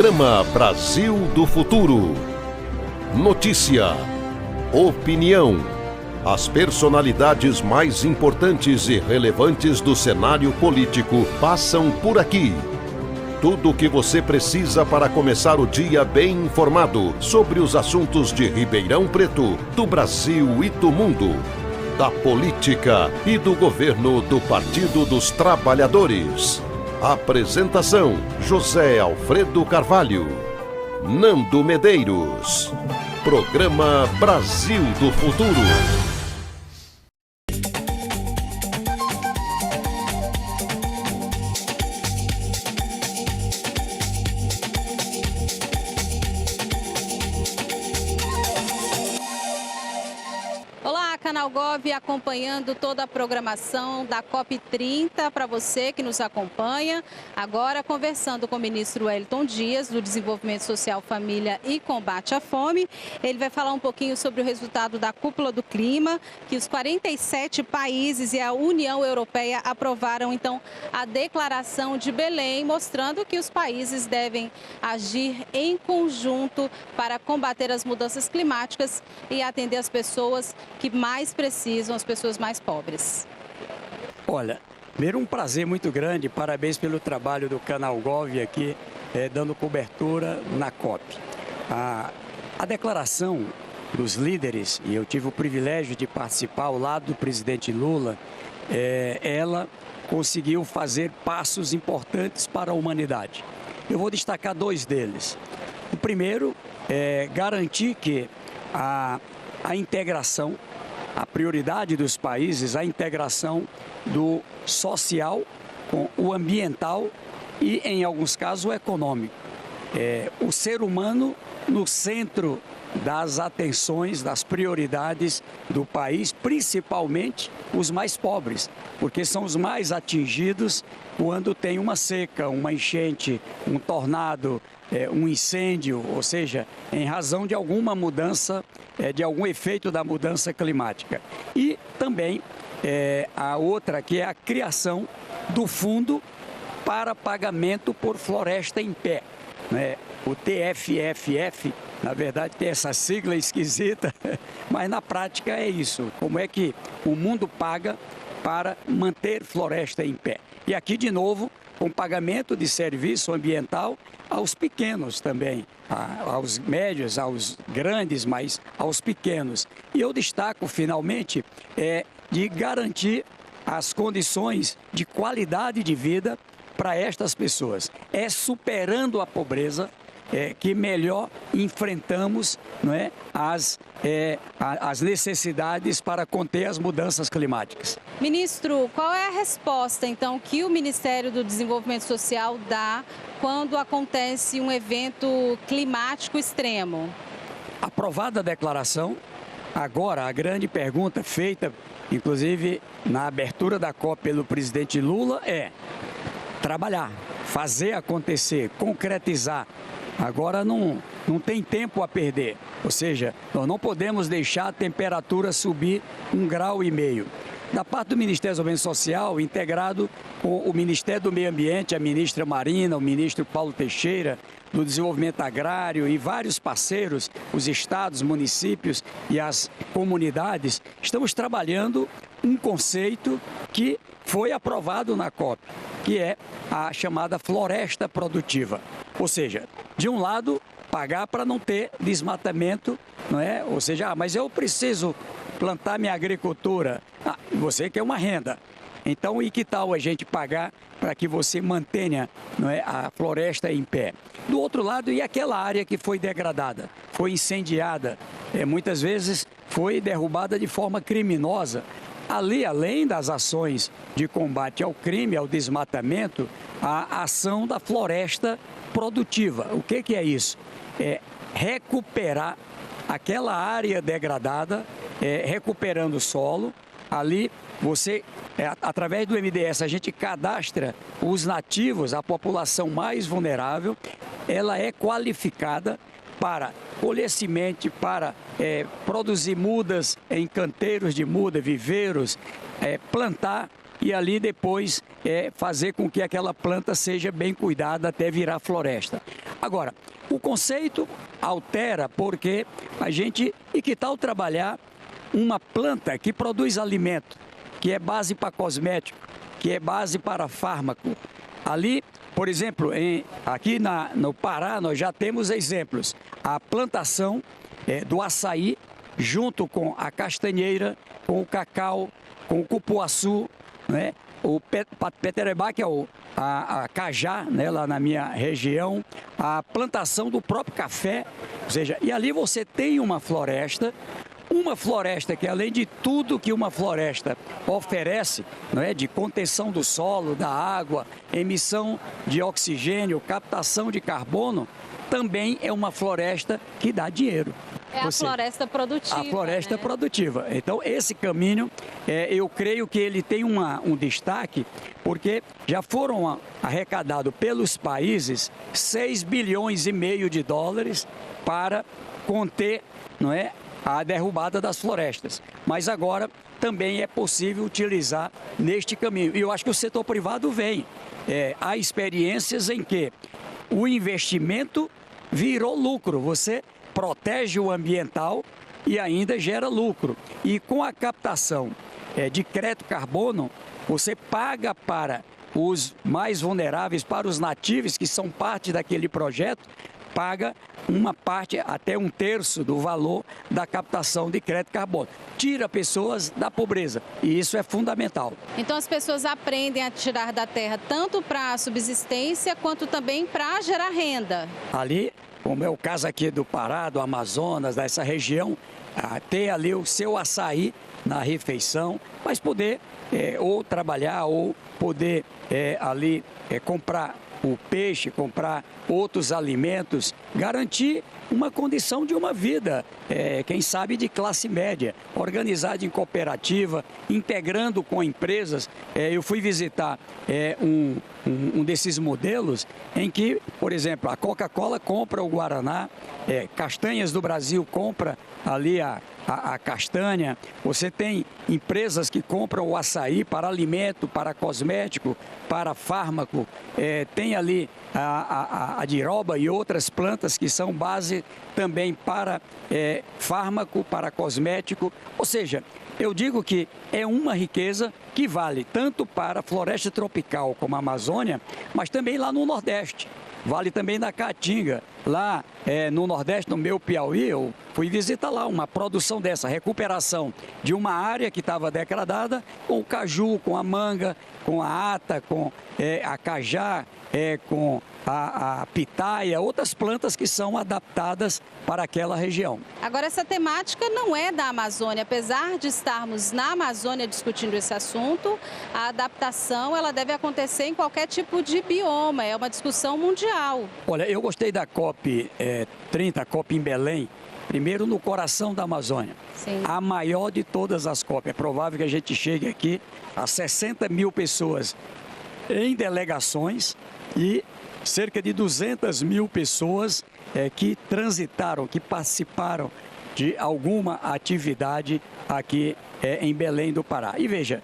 Programa Brasil do Futuro. Notícia, opinião, as personalidades mais importantes e relevantes do cenário político passam por aqui. Tudo o que você precisa para começar o dia bem informado sobre os assuntos de Ribeirão Preto, do Brasil e do mundo, da política e do governo do Partido dos Trabalhadores. Apresentação: José Alfredo Carvalho, Nando Medeiros. Programa Brasil do Futuro. Canal Gov acompanhando toda a programação da COP30 para você que nos acompanha. Agora conversando com o ministro Wellington Dias, do Desenvolvimento Social, Família e Combate à Fome. Ele vai falar um pouquinho sobre o resultado da Cúpula do Clima, que os 47 países e a União Europeia aprovaram então a Declaração de Belém, mostrando que os países devem agir em conjunto para combater as mudanças climáticas e atender as pessoas que mais precisam, as pessoas mais pobres. Olha, primeiro um prazer muito grande, parabéns pelo trabalho do Canal Gov aqui, dando cobertura na COP. A declaração dos líderes, e eu tive o privilégio de participar ao lado do presidente Lula, ela conseguiu fazer passos importantes para a humanidade. Eu vou destacar dois deles. O primeiro é garantir que a integração, a prioridade dos países, a integração do social com o ambiental e, em alguns casos, o econômico. O ser humano no centro das atenções, das prioridades do país, principalmente os mais pobres, porque são os mais atingidos quando tem uma seca, uma enchente, um tornado, um incêndio, ou seja, em razão de alguma mudança, de algum efeito da mudança climática. E também a outra, que é a criação do Fundo para Pagamento por Floresta em Pé, né? O TFFF, na verdade tem essa sigla esquisita, mas na prática é isso. Como é que o mundo paga para manter floresta em pé? E aqui, de novo, com pagamento de serviço ambiental aos pequenos também, aos médios, aos grandes, mas aos pequenos. E eu destaco, finalmente, de garantir as condições de qualidade de vida para estas pessoas. É superando a pobreza que melhor enfrentamos, não é, as necessidades para conter as mudanças climáticas. Ministro, qual é a resposta, então, que o Ministério do Desenvolvimento Social dá quando acontece um evento climático extremo? Aprovada a declaração, agora a grande pergunta feita, inclusive na abertura da COP pelo presidente Lula, é trabalhar, fazer acontecer, concretizar. Agora não tem tempo a perder, ou seja, nós não podemos deixar a temperatura subir 1,5 graus. Da parte do Ministério do Desenvolvimento Social, integrado com o Ministério do Meio Ambiente, a ministra Marina, o ministro Paulo Teixeira, do Desenvolvimento Agrário e vários parceiros, os estados, municípios e as comunidades, estamos trabalhando um conceito que foi aprovado na COP, que é a chamada floresta produtiva. Ou seja, de um lado, pagar para não ter desmatamento, não é? Ou seja, mas eu preciso plantar minha agricultura. Você quer uma renda. Então, e que tal a gente pagar para que você mantenha, não é, a floresta em pé? Do outro lado, e aquela área que foi degradada, foi incendiada, muitas vezes foi derrubada de forma criminosa. Ali, além das ações de combate ao crime, ao desmatamento, a ação da floresta produtiva. O que é isso? É recuperar aquela área degradada, recuperando o solo. Ali, você, através do MDS, a gente cadastra os nativos, a população mais vulnerável. Ela é qualificada para colher semente, para produzir mudas em canteiros de muda, viveiros, plantar e ali depois fazer com que aquela planta seja bem cuidada até virar floresta. Agora, o conceito altera porque e que tal trabalhar uma planta que produz alimento, que é base para cosmético, que é base para fármaco. Ali, por exemplo, aqui no Pará, nós já temos exemplos. A plantação do açaí, junto com a castanheira, com o cacau, com o cupuaçu, né? O peterebá, que é a cajá, né, lá na minha região, a plantação do próprio café, ou seja, e ali você tem uma floresta que, além de tudo que uma floresta oferece, não é, de contenção do solo, da água, emissão de oxigênio, captação de carbono, também é uma floresta que dá dinheiro. É a floresta produtiva. A floresta, né? Produtiva. Então, esse caminho, eu creio que ele tem um destaque, porque já foram arrecadados pelos países 6,5 bilhões de dólares para conter, não é, a derrubada das florestas. Mas agora também é possível utilizar neste caminho. E eu acho que o setor privado vem. Há experiências em que o investimento virou lucro. Você protege o ambiental e ainda gera lucro. E com a captação de crédito carbono, você paga para os mais vulneráveis, para os nativos que são parte daquele projeto, paga uma parte, até 1/3 do valor da captação de crédito carbono. Tira pessoas da pobreza e isso é fundamental. Então as pessoas aprendem a tirar da terra tanto para subsistência quanto também para gerar renda. Ali, como é o caso aqui do Pará, do Amazonas, dessa região, ter ali o seu açaí na refeição, mas poder ou trabalhar ou poder ali comprar o peixe, comprar outros alimentos, garantir uma condição de uma vida, quem sabe de classe média, organizada em cooperativa, integrando com empresas. Eu fui visitar um desses modelos em que, por exemplo, a Coca-Cola compra o Guaraná, Castanhas do Brasil compra ali a castanha, você tem empresas que compram o açaí para alimento, para cosmético, para fármaco, tem ali a diroba e outras plantas que são base também para fármaco, para cosmético, ou seja, eu digo que é uma riqueza que vale tanto para a floresta tropical como a Amazônia, mas também lá no Nordeste. Vale também na Caatinga. Lá no Nordeste, no meu Piauí, eu fui visitar lá uma produção dessa, recuperação de uma área que estava degradada com o caju, com a manga, com a ata, com a cajá, com a pitaia, outras plantas que são adaptadas para aquela região. Agora, essa temática não é da Amazônia. Apesar de estarmos na Amazônia discutindo esse assunto, a adaptação ela deve acontecer em qualquer tipo de bioma. É uma discussão mundial. Olha, eu gostei da COP30, a COP em Belém, primeiro no coração da Amazônia. Sim. A maior de todas as COP. É provável que a gente chegue aqui a 60 mil pessoas em delegações e cerca de 200 mil pessoas que transitaram, que participaram de alguma atividade aqui em Belém do Pará. E veja,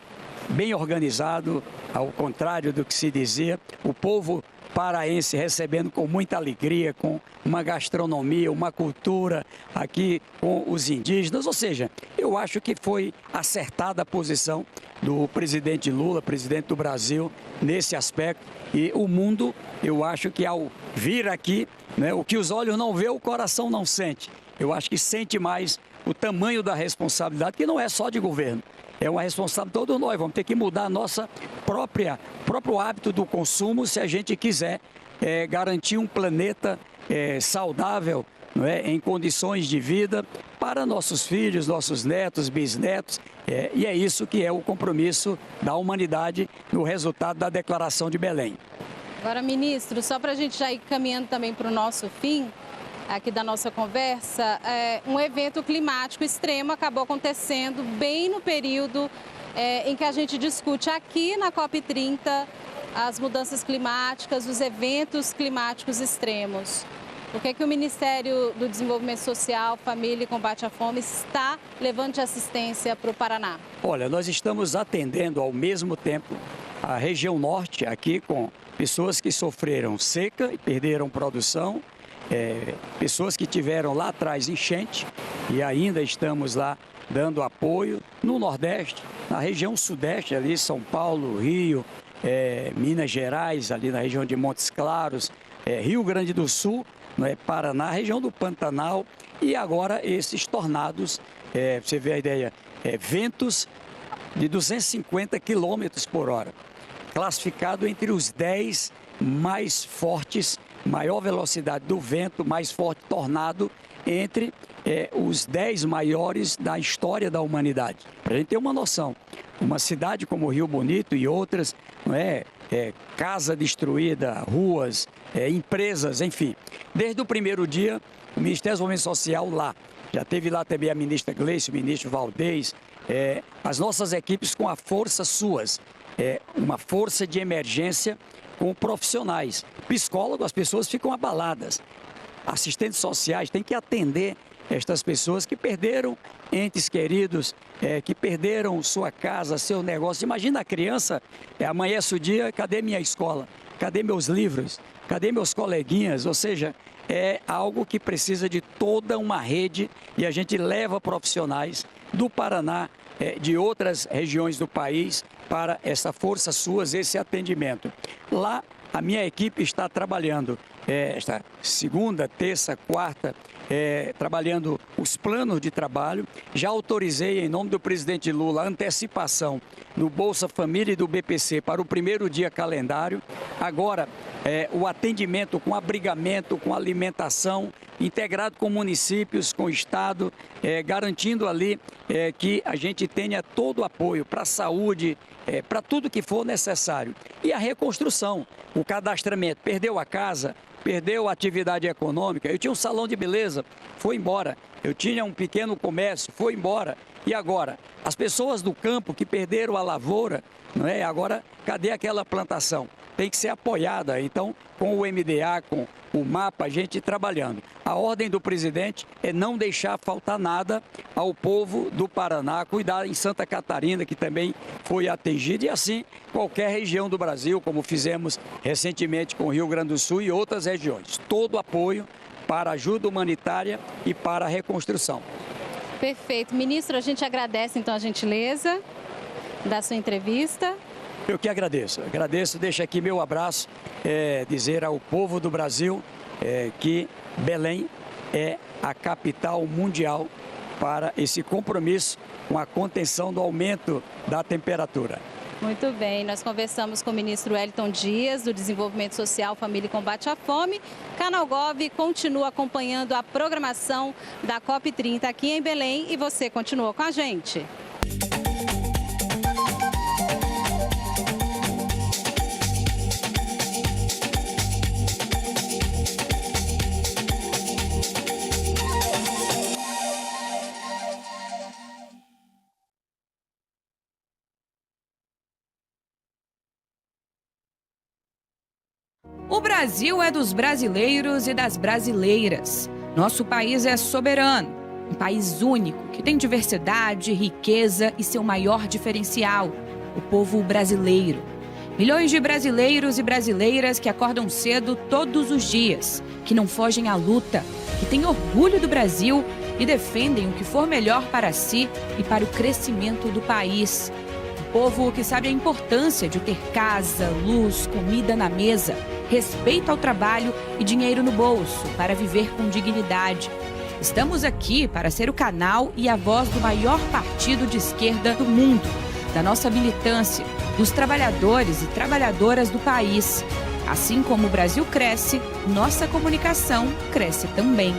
bem organizado, ao contrário do que se dizia, o povo paraense recebendo com muita alegria, com uma gastronomia, uma cultura aqui com os indígenas, ou seja, eu acho que foi acertada a posição do presidente Lula, presidente do Brasil, nesse aspecto, e o mundo, eu acho que ao vir aqui, né, o que os olhos não vê, o coração não sente. Eu acho que sente mais o tamanho da responsabilidade, que não é só de governo. É uma responsabilidade de todos nós, vamos ter que mudar nossa próprio hábito do consumo se a gente quiser garantir um planeta saudável, não é, em condições de vida para nossos filhos, nossos netos, bisnetos, e é isso que é o compromisso da humanidade no resultado da Declaração de Belém. Agora, ministro, só para a gente já ir caminhando também para o nosso fim, aqui da nossa conversa, um evento climático extremo acabou acontecendo bem no período em que a gente discute aqui na COP30 as mudanças climáticas, os eventos climáticos extremos. O que o Ministério do Desenvolvimento Social, Família e Combate à Fome está levando de assistência para o Paraná? Olha, nós estamos atendendo ao mesmo tempo a região norte, aqui com pessoas que sofreram seca e perderam produção, pessoas que tiveram lá atrás enchente e ainda estamos lá dando apoio no Nordeste, na região Sudeste, ali São Paulo, Rio, Minas Gerais, ali na região de Montes Claros, Rio Grande do Sul, Paraná, região do Pantanal e agora esses tornados, você vê a ideia, ventos de 250 km por hora, classificado entre os 10 mais fortes, maior velocidade do vento, mais forte tornado, entre os 10 maiores da história da humanidade. Para a gente ter uma noção, uma cidade como Rio Bonito e outras, casa destruída, ruas, empresas, enfim. Desde o primeiro dia, o Ministério do Desenvolvimento Social lá, já teve lá também a ministra Gleice, o ministro Valdez, as nossas equipes com a força suas, uma força de emergência com profissionais. Psicólogos, as pessoas ficam abaladas. Assistentes sociais têm que atender estas pessoas que perderam entes queridos, que perderam sua casa, seu negócio. Imagina a criança, amanhece o dia, cadê minha escola? Cadê meus livros? Cadê meus coleguinhas? Ou seja, é algo que precisa de toda uma rede e a gente leva profissionais do Paraná, de outras regiões do país para essa força suas, esse atendimento. Lá, a minha equipe está trabalhando esta segunda, terça, quarta, trabalhando os planos de trabalho. Já autorizei, em nome do presidente Lula, a antecipação do Bolsa Família e do BPC para o primeiro dia calendário. Agora, o atendimento com abrigamento, com alimentação, integrado com municípios, com o Estado, garantindo ali que a gente tenha todo o apoio para a saúde, para tudo que for necessário. E a reconstrução, o cadastramento, perdeu a casa, perdeu a atividade econômica. Eu tinha um salão de beleza, foi embora. Eu tinha um pequeno comércio, foi embora. E agora? As pessoas do campo que perderam a lavoura, agora, cadê aquela plantação? Tem que ser apoiada. Então, com o MDA, com o MAPA, a gente trabalhando. A ordem do presidente é não deixar faltar nada ao povo do Paraná, cuidar em Santa Catarina, que também foi atingida, e assim qualquer região do Brasil, como fizemos recentemente com o Rio Grande do Sul e outras regiões. Todo apoio para ajuda humanitária e para a reconstrução. Perfeito. Ministro, a gente agradece então a gentileza da sua entrevista. Eu que agradeço. Deixo aqui meu abraço, dizer ao povo do Brasil que Belém é a capital mundial para esse compromisso com a contenção do aumento da temperatura. Muito bem, nós conversamos com o ministro Wellington Dias, do Desenvolvimento Social, Família e Combate à Fome. Canal Gov continua acompanhando a programação da COP30 aqui em Belém e você continua com a gente. O Brasil é dos brasileiros e das brasileiras. Nosso país é soberano, um país único, que tem diversidade, riqueza e seu maior diferencial, o povo brasileiro. Milhões de brasileiros e brasileiras que acordam cedo todos os dias, que não fogem à luta, que têm orgulho do Brasil e defendem o que for melhor para si e para o crescimento do país. Um povo que sabe a importância de ter casa, luz, comida na mesa, respeito ao trabalho e dinheiro no bolso para viver com dignidade. Estamos aqui para ser o canal e a voz do maior partido de esquerda do mundo, da nossa militância, dos trabalhadores e trabalhadoras do país. Assim como o Brasil cresce, nossa comunicação cresce também.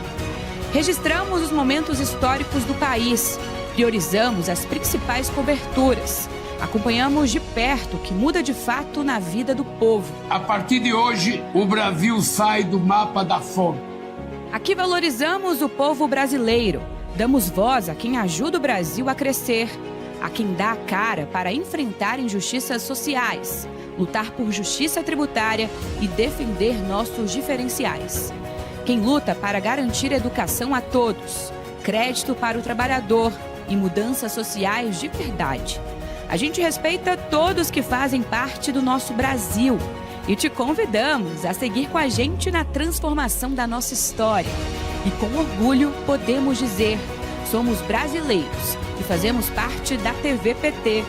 Registramos os momentos históricos do país, priorizamos as principais coberturas. Acompanhamos de perto o que muda de fato na vida do povo. A partir de hoje, o Brasil sai do mapa da fome. Aqui valorizamos o povo brasileiro. Damos voz a quem ajuda o Brasil a crescer, a quem dá a cara para enfrentar injustiças sociais, lutar por justiça tributária e defender nossos diferenciais. Quem luta para garantir educação a todos, crédito para o trabalhador e mudanças sociais de verdade. A gente respeita todos que fazem parte do nosso Brasil. E te convidamos a seguir com a gente na transformação da nossa história. E com orgulho podemos dizer, somos brasileiros e fazemos parte da TV PT.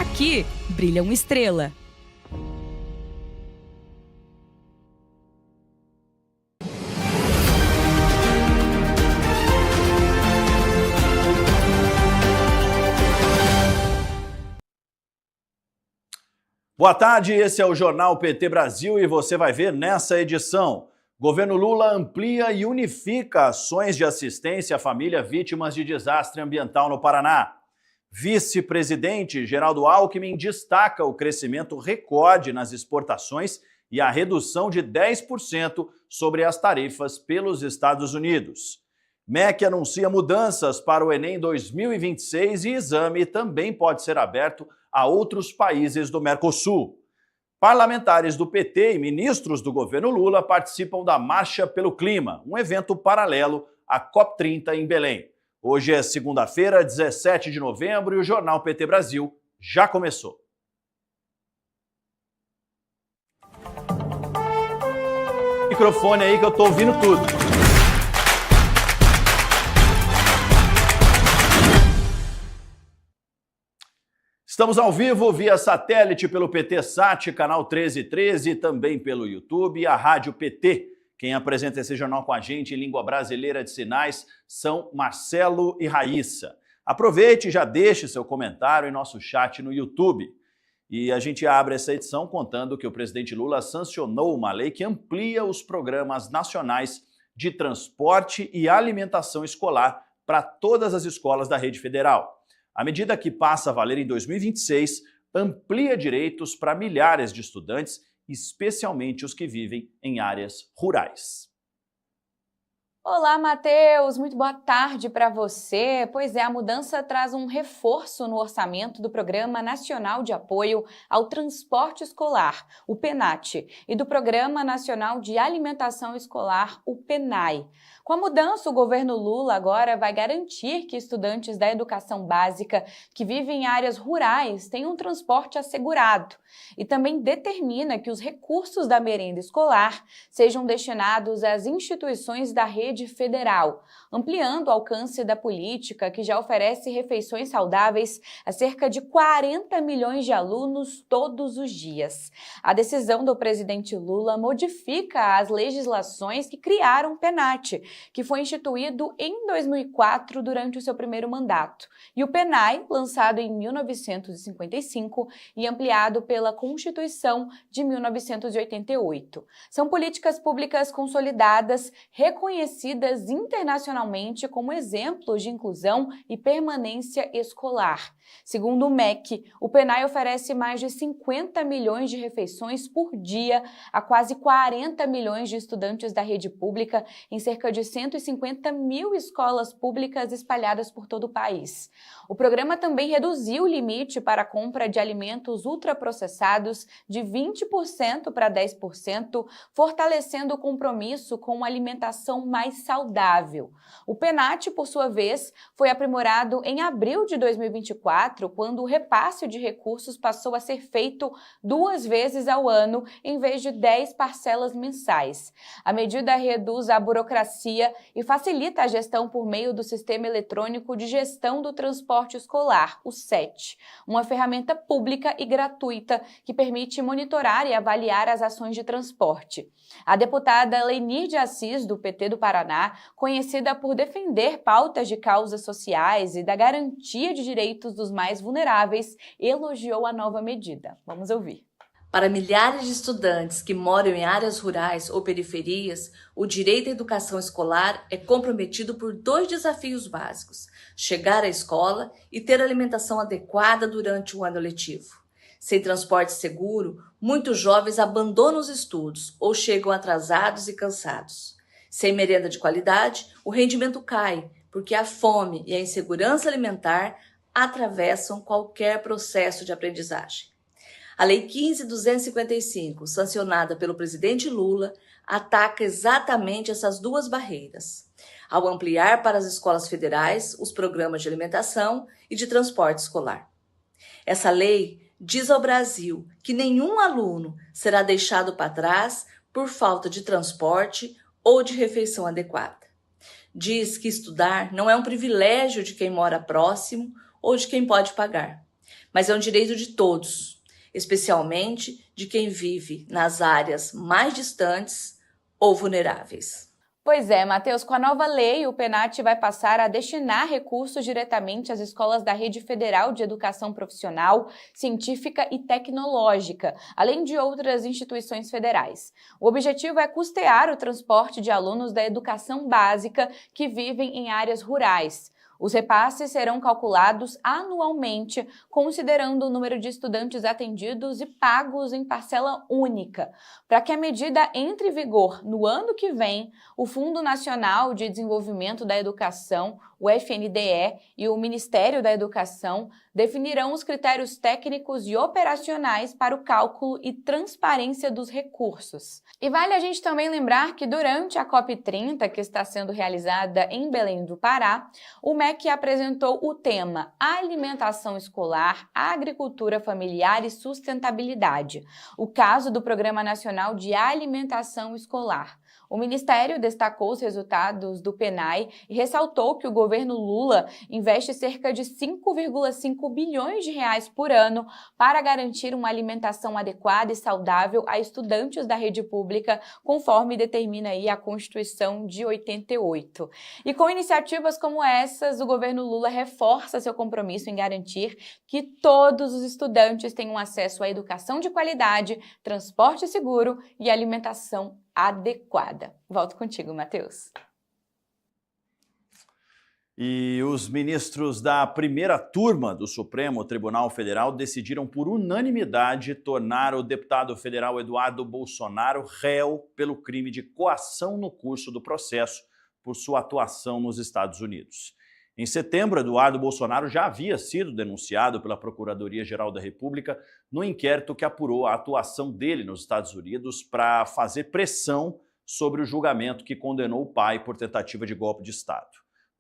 Aqui brilha uma estrela. Boa tarde, esse é o Jornal PT Brasil e você vai ver nessa edição. Governo Lula amplia e unifica ações de assistência à família vítimas de desastre ambiental no Paraná. Vice-presidente Geraldo Alckmin destaca o crescimento recorde nas exportações e a redução de 10% sobre as tarifas pelos Estados Unidos. MEC anuncia mudanças para o Enem 2026 e exame também pode ser aberto a outros países do Mercosul. Parlamentares do PT e ministros do governo Lula participam da Marcha pelo Clima, um evento paralelo à COP30 em Belém. Hoje é segunda-feira, 17 de novembro, e o Jornal PT Brasil já começou. Microfone aí que eu tô ouvindo tudo. Estamos ao vivo via satélite pelo PT Sat, canal 1313, e também pelo YouTube e a Rádio PT. Quem apresenta esse jornal com a gente em língua brasileira de sinais são Marcelo e Raíssa. Aproveite e já deixe seu comentário em nosso chat no YouTube. E a gente abre essa edição contando que o presidente Lula sancionou uma lei que amplia os programas nacionais de transporte e alimentação escolar para todas as escolas da rede federal. A medida, que passa a valer em 2026, amplia direitos para milhares de estudantes, especialmente os que vivem em áreas rurais. Olá, Matheus! Muito boa tarde para você. Pois é, a mudança traz um reforço no orçamento do Programa Nacional de Apoio ao Transporte Escolar, o PENAT, e do Programa Nacional de Alimentação Escolar, o PENAI. Com a mudança, o governo Lula agora vai garantir que estudantes da educação básica que vivem em áreas rurais tenham transporte assegurado e também determina que os recursos da merenda escolar sejam destinados às instituições da rede federal, ampliando o alcance da política que já oferece refeições saudáveis a cerca de 40 milhões de alunos todos os dias. A decisão do presidente Lula modifica as legislações que criaram o PENAT, que foi instituído em 2004 durante o seu primeiro mandato, e o PENAI, lançado em 1955 e ampliado pela Constituição de 1988. São políticas públicas consolidadas, reconhecidas internacionalmente como exemplos de inclusão e permanência escolar. Segundo o MEC, o PENAI oferece mais de 50 milhões de refeições por dia a quase 40 milhões de estudantes da rede pública em cerca de 150 mil escolas públicas espalhadas por todo o país. O programa também reduziu o limite para a compra de alimentos ultraprocessados de 20% para 10%, fortalecendo o compromisso com uma alimentação mais saudável. O PENAT, por sua vez, foi aprimorado em abril de 2024, quando o repasse de recursos passou a ser feito 2 vezes ao ano, em vez de 10 parcelas mensais. A medida reduz a burocracia e facilita a gestão por meio do Sistema Eletrônico de Gestão do Transporte Escolar, o SET, uma ferramenta pública e gratuita que permite monitorar e avaliar as ações de transporte. A deputada Lenir de Assis, do PT do Paraná, conhecida por defender pautas de causas sociais e da garantia de direitos dos mais vulneráveis, elogiou a nova medida. Vamos ouvir. Para milhares de estudantes que moram em áreas rurais ou periferias, o direito à educação escolar é comprometido por 2 desafios básicos: chegar à escola e ter alimentação adequada durante o ano letivo. Sem transporte seguro, muitos jovens abandonam os estudos ou chegam atrasados e cansados. Sem merenda de qualidade, o rendimento cai, porque a fome e a insegurança alimentar atravessam qualquer processo de aprendizagem. A Lei 15.255, sancionada pelo presidente Lula, ataca exatamente essas 2 barreiras, ao ampliar para as escolas federais os programas de alimentação e de transporte escolar. Essa lei diz ao Brasil que nenhum aluno será deixado para trás por falta de transporte ou de refeição adequada. Diz que estudar não é um privilégio de quem mora próximo ou de quem pode pagar, mas é um direito de todos, especialmente de quem vive nas áreas mais distantes ou vulneráveis. Pois é, Matheus, com a nova lei, o PENAT vai passar a destinar recursos diretamente às escolas da Rede Federal de Educação Profissional, Científica e Tecnológica, além de outras instituições federais. O objetivo é custear o transporte de alunos da educação básica que vivem em áreas rurais. Os repasses serão calculados anualmente, considerando o número de estudantes atendidos e pagos em parcela única. Para que a medida entre em vigor no ano que vem, o Fundo Nacional de Desenvolvimento da Educação, o FNDE, e o Ministério da Educação definirão os critérios técnicos e operacionais para o cálculo e transparência dos recursos. E vale a gente também lembrar que durante a COP30, que está sendo realizada em Belém do Pará, o MEC apresentou o tema Alimentação Escolar, Agricultura Familiar e Sustentabilidade, o caso do Programa Nacional de Alimentação Escolar. O Ministério destacou os resultados do PNAE e ressaltou que o governo Lula investe cerca de 5,5 bilhões de reais por ano para garantir uma alimentação adequada e saudável a estudantes da rede pública, conforme determina aí a Constituição de 88. E com iniciativas como essas, o governo Lula reforça seu compromisso em garantir que todos os estudantes tenham acesso à educação de qualidade, transporte seguro e alimentação adequada. Volto contigo, Matheus. E os ministros da primeira turma do Supremo Tribunal Federal decidiram por unanimidade tornar o deputado federal Eduardo Bolsonaro réu pelo crime de coação no curso do processo por sua atuação nos Estados Unidos. Em setembro, Eduardo Bolsonaro já havia sido denunciado pela Procuradoria-Geral da República no inquérito que apurou a atuação dele nos Estados Unidos para fazer pressão sobre o julgamento que condenou o pai por tentativa de golpe de Estado.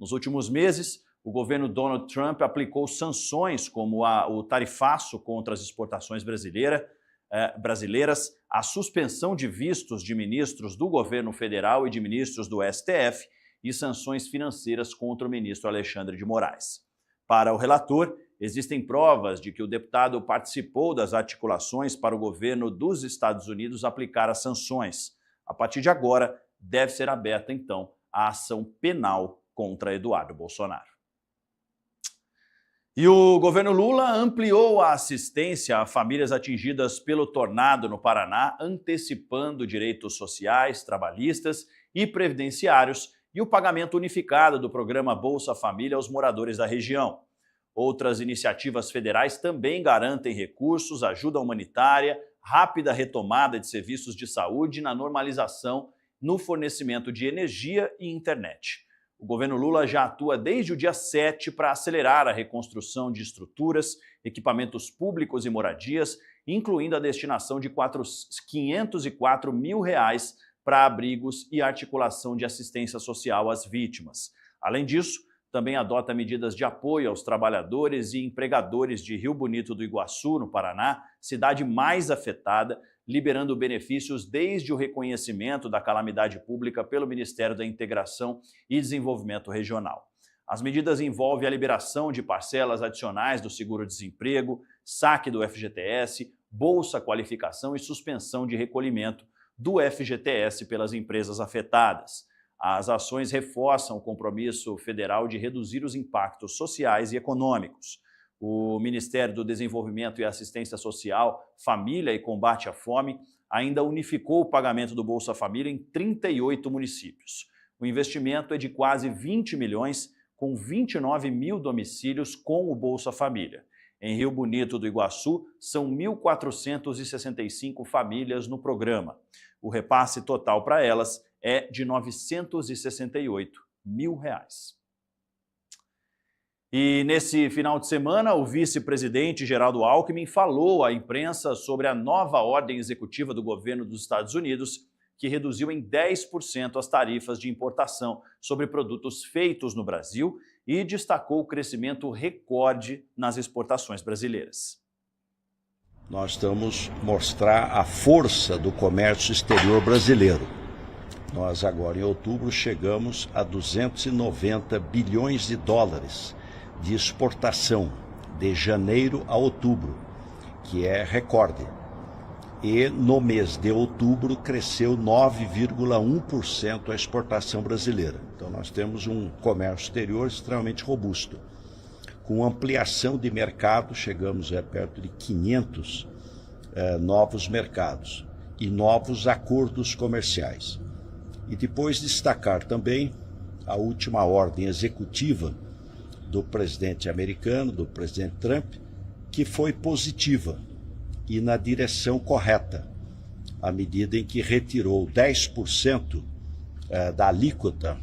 Nos últimos meses, o governo Donald Trump aplicou sanções como o tarifaço contra as exportações brasileiras, a suspensão de vistos de ministros do governo federal e de ministros do STF, e sanções financeiras contra o ministro Alexandre de Moraes. Para o relator, existem provas de que o deputado participou das articulações para o governo dos Estados Unidos aplicar as sanções. A partir de agora, deve ser aberta, então, a ação penal contra Eduardo Bolsonaro. E o governo Lula ampliou a assistência a famílias atingidas pelo tornado no Paraná, antecipando direitos sociais, trabalhistas e previdenciários e o pagamento unificado do programa Bolsa Família aos moradores da região. Outras iniciativas federais também garantem recursos, ajuda humanitária, rápida retomada de serviços de saúde na normalização no fornecimento de energia e internet. O governo Lula já atua desde o dia 7 para acelerar a reconstrução de estruturas, equipamentos públicos e moradias, incluindo a destinação de R$504 mil para abrigos e articulação de assistência social às vítimas. Além disso, também adota medidas de apoio aos trabalhadores e empregadores de Rio Bonito do Iguaçu, no Paraná, cidade mais afetada, liberando benefícios desde o reconhecimento da calamidade pública pelo Ministério da Integração e Desenvolvimento Regional. As medidas envolvem a liberação de parcelas adicionais do seguro-desemprego, saque do FGTS, bolsa qualificação e suspensão de recolhimento do FGTS pelas empresas afetadas. As ações reforçam o compromisso federal de reduzir os impactos sociais e econômicos. O Ministério do Desenvolvimento e Assistência Social, Família e Combate à Fome ainda unificou o pagamento do Bolsa Família em 38 municípios. O investimento é de quase 20 milhões, com 29 mil domicílios com o Bolsa Família. Em Rio Bonito do Iguaçu, são 1.465 famílias no programa. O repasse total para elas é de R$968 mil. E nesse final de semana, o vice-presidente Geraldo Alckmin falou à imprensa sobre a nova ordem executiva do governo dos Estados Unidos, que reduziu em 10% as tarifas de importação sobre produtos feitos no Brasil e destacou o crescimento recorde nas exportações brasileiras. Nós estamos mostrar a força do comércio exterior brasileiro. Nós agora em outubro chegamos a 290 bilhões de dólares de exportação de janeiro a outubro, que é recorde. E no mês de outubro cresceu 9,1% a exportação brasileira. Então nós temos um comércio exterior extremamente robusto. Com ampliação de mercado, chegamos perto de 500 novos mercados e novos acordos comerciais. E depois destacar também a última ordem executiva do presidente americano, do presidente Trump, que foi positiva e na direção correta, à medida em que retirou 10% da alíquota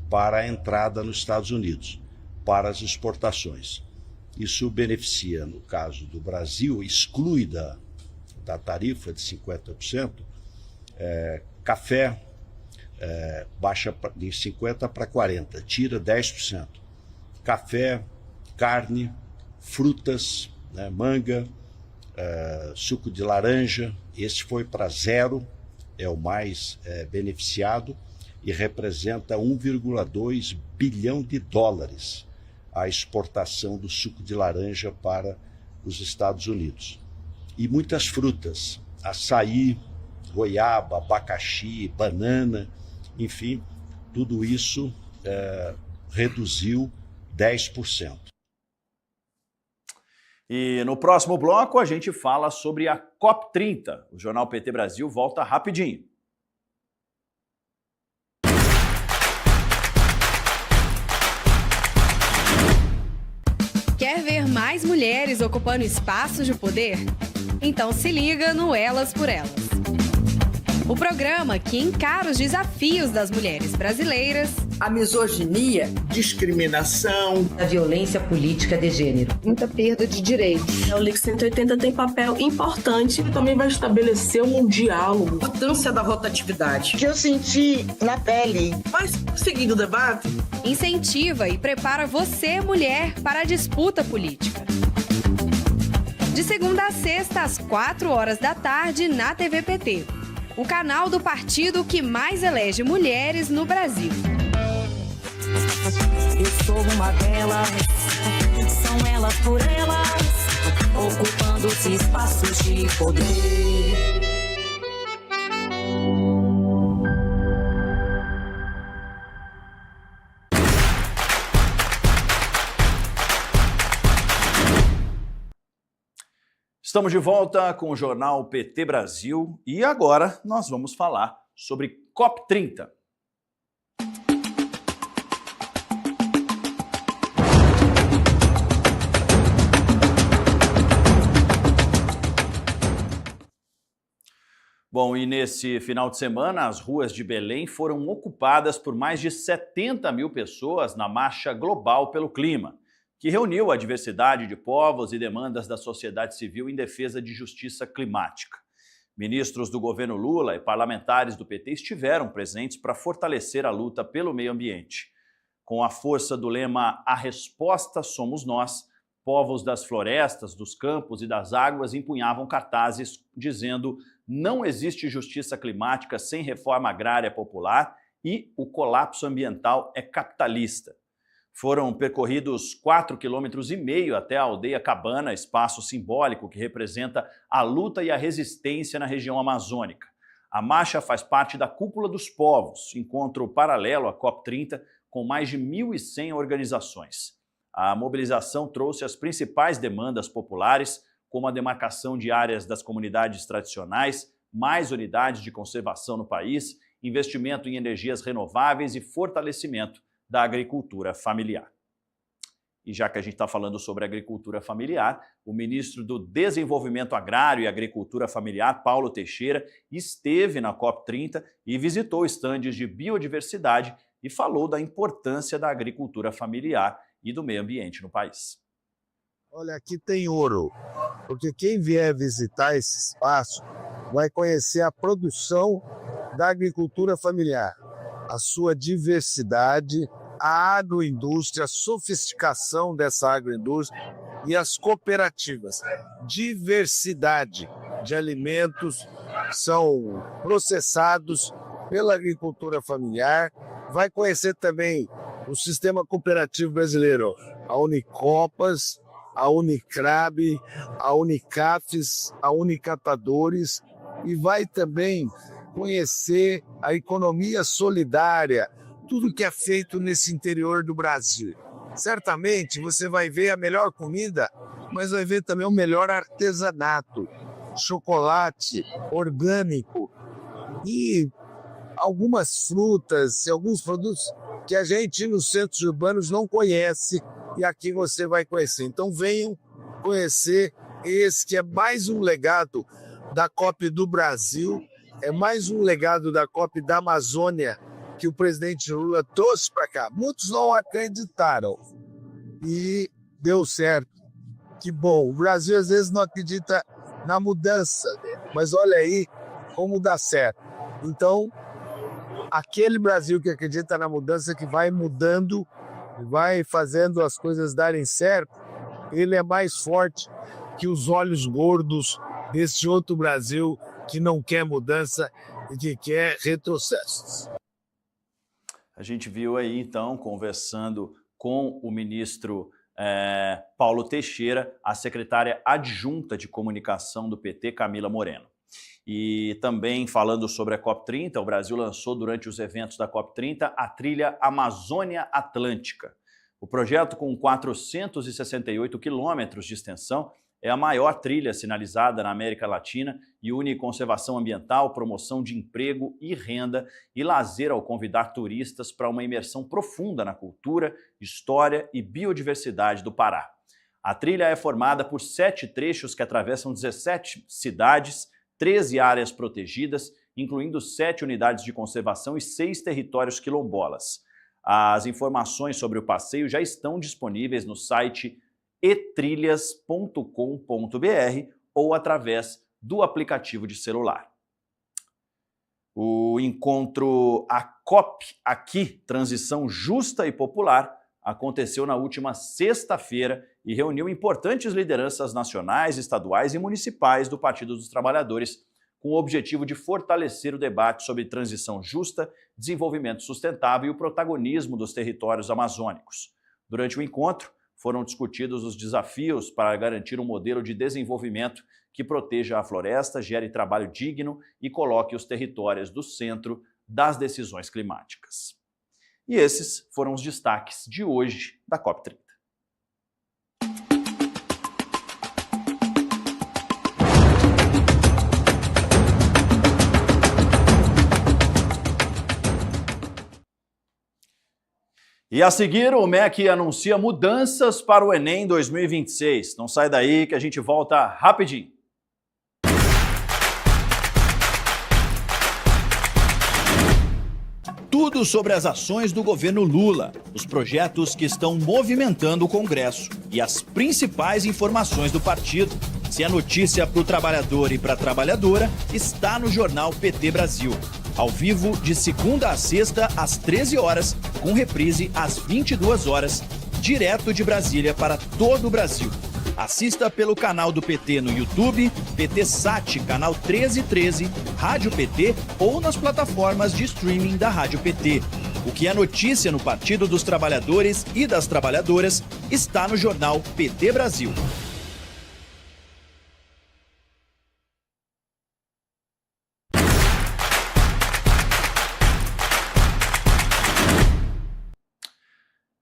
para a entrada nos Estados Unidos, para as exportações. Isso beneficia, no caso do Brasil, exclui da tarifa de 50%, café, baixa de 50% para 40%, tira 10%. Café, carne, frutas, manga, suco de laranja, esse foi para 0, é o mais beneficiado e representa 1,2 bilhão de dólares a exportação do suco de laranja para os Estados Unidos. E muitas frutas, açaí, goiaba, abacaxi, banana, enfim, tudo isso reduziu 10%. E no próximo bloco a gente fala sobre a COP30. O Jornal PT Brasil volta rapidinho. Quer ver mais mulheres ocupando espaços de poder? Então se liga no Elas por Elas. O programa que encara os desafios das mulheres brasileiras, a misoginia, discriminação, a violência política de gênero, muita perda de direitos. O LIC 180 tem papel importante e também vai estabelecer um diálogo. A importância da rotatividade. Que eu senti na pele. Mas, seguindo o debate, incentiva e prepara você, mulher, para a disputa política. De segunda a sexta, às 4h na TV PT. O canal do partido que mais elege mulheres no Brasil. Eu sou uma delas, são elas por elas, ocupando os espaços de poder. Estamos de volta com o Jornal PT Brasil e agora nós vamos falar sobre COP30. Bom, e nesse final de semana, as ruas de Belém foram ocupadas por mais de 70 mil pessoas na Marcha Global pelo Clima, que reuniu a diversidade de povos e demandas da sociedade civil em defesa de justiça climática. Ministros do governo Lula e parlamentares do PT estiveram presentes para fortalecer a luta pelo meio ambiente. Com a força do lema "A resposta somos nós", povos das florestas, dos campos e das águas empunhavam cartazes dizendo: "Não existe justiça climática sem reforma agrária popular e o colapso ambiental é capitalista." Foram percorridos 4,5 km até a aldeia Cabana, espaço simbólico que representa a luta e a resistência na região amazônica. A marcha faz parte da Cúpula dos Povos, encontro paralelo à COP30 com mais de 1.100 organizações. A mobilização trouxe as principais demandas populares, como a demarcação de áreas das comunidades tradicionais, mais unidades de conservação no país, investimento em energias renováveis e fortalecimento da agricultura familiar. E já que a gente está falando sobre agricultura familiar, o ministro do Desenvolvimento Agrário e Agricultura Familiar, Paulo Teixeira, esteve na COP30 e visitou estandes de biodiversidade e falou da importância da agricultura familiar e do meio ambiente no país. Olha, aqui tem ouro, porque quem vier visitar esse espaço vai conhecer a produção da agricultura familiar, a sua diversidade, a agroindústria, a sofisticação dessa agroindústria e as cooperativas. Diversidade de alimentos são processados pela agricultura familiar. Vai conhecer também o sistema cooperativo brasileiro, a Unicopas, a Unicrab, a Unicafes, a Unicatadores, e vai também conhecer a economia solidária, tudo que é feito nesse interior do Brasil. Certamente você vai ver a melhor comida, mas vai ver também o melhor artesanato, chocolate orgânico e algumas frutas e alguns produtos que a gente nos centros urbanos não conhece e aqui você vai conhecer. Então venham conhecer esse que é mais um legado da COP do Brasil, é mais um legado da COP da Amazônia que o presidente Lula trouxe para cá. Muitos não acreditaram e deu certo. Que bom, o Brasil às vezes não acredita na mudança, mas olha aí como dá certo. Então, aquele Brasil que acredita na mudança, que vai mudando, vai fazendo as coisas darem certo, ele é mais forte que os olhos gordos desse outro Brasil que não quer mudança e que quer retrocessos. A gente viu aí, então, conversando com o ministro Paulo Teixeira, a secretária adjunta de comunicação do PT, Camila Moreno. E também falando sobre a COP30, o Brasil lançou durante os eventos da COP30 a trilha Amazônia Atlântica. O projeto, com 468 quilômetros de extensão, é a maior trilha sinalizada na América Latina e une conservação ambiental, promoção de emprego e renda e lazer ao convidar turistas para uma imersão profunda na cultura, história e biodiversidade do Pará. A trilha é formada por 7 trechos que atravessam 17 cidades, 13 áreas protegidas, incluindo 7 unidades de conservação e 6 territórios quilombolas. As informações sobre o passeio já estão disponíveis no site etrilhas.com.br ou através do aplicativo de celular. O encontro A COP Aqui, Transição Justa e Popular, aconteceu na última sexta-feira e reuniu importantes lideranças nacionais, estaduais e municipais do Partido dos Trabalhadores, com o objetivo de fortalecer o debate sobre transição justa, desenvolvimento sustentável e o protagonismo dos territórios amazônicos. Durante o encontro, foram discutidos os desafios para garantir um modelo de desenvolvimento que proteja a floresta, gere trabalho digno e coloque os territórios do centro das decisões climáticas. E esses foram os destaques de hoje da COP30. E a seguir, o MEC anuncia mudanças para o Enem 2026. Não sai daí que a gente volta rapidinho. Tudo sobre as ações do governo Lula, os projetos que estão movimentando o Congresso e as principais informações do partido. Se é notícia para o trabalhador e para a trabalhadora, está no Jornal PT Brasil. Ao vivo, de segunda a sexta, às 13 horas, com reprise às 22 horas, direto de Brasília para todo o Brasil. Assista pelo canal do PT no YouTube, PT Sat, canal 1313, Rádio PT ou nas plataformas de streaming da Rádio PT. O que é notícia no Partido dos Trabalhadores e das Trabalhadoras está no Jornal PT Brasil.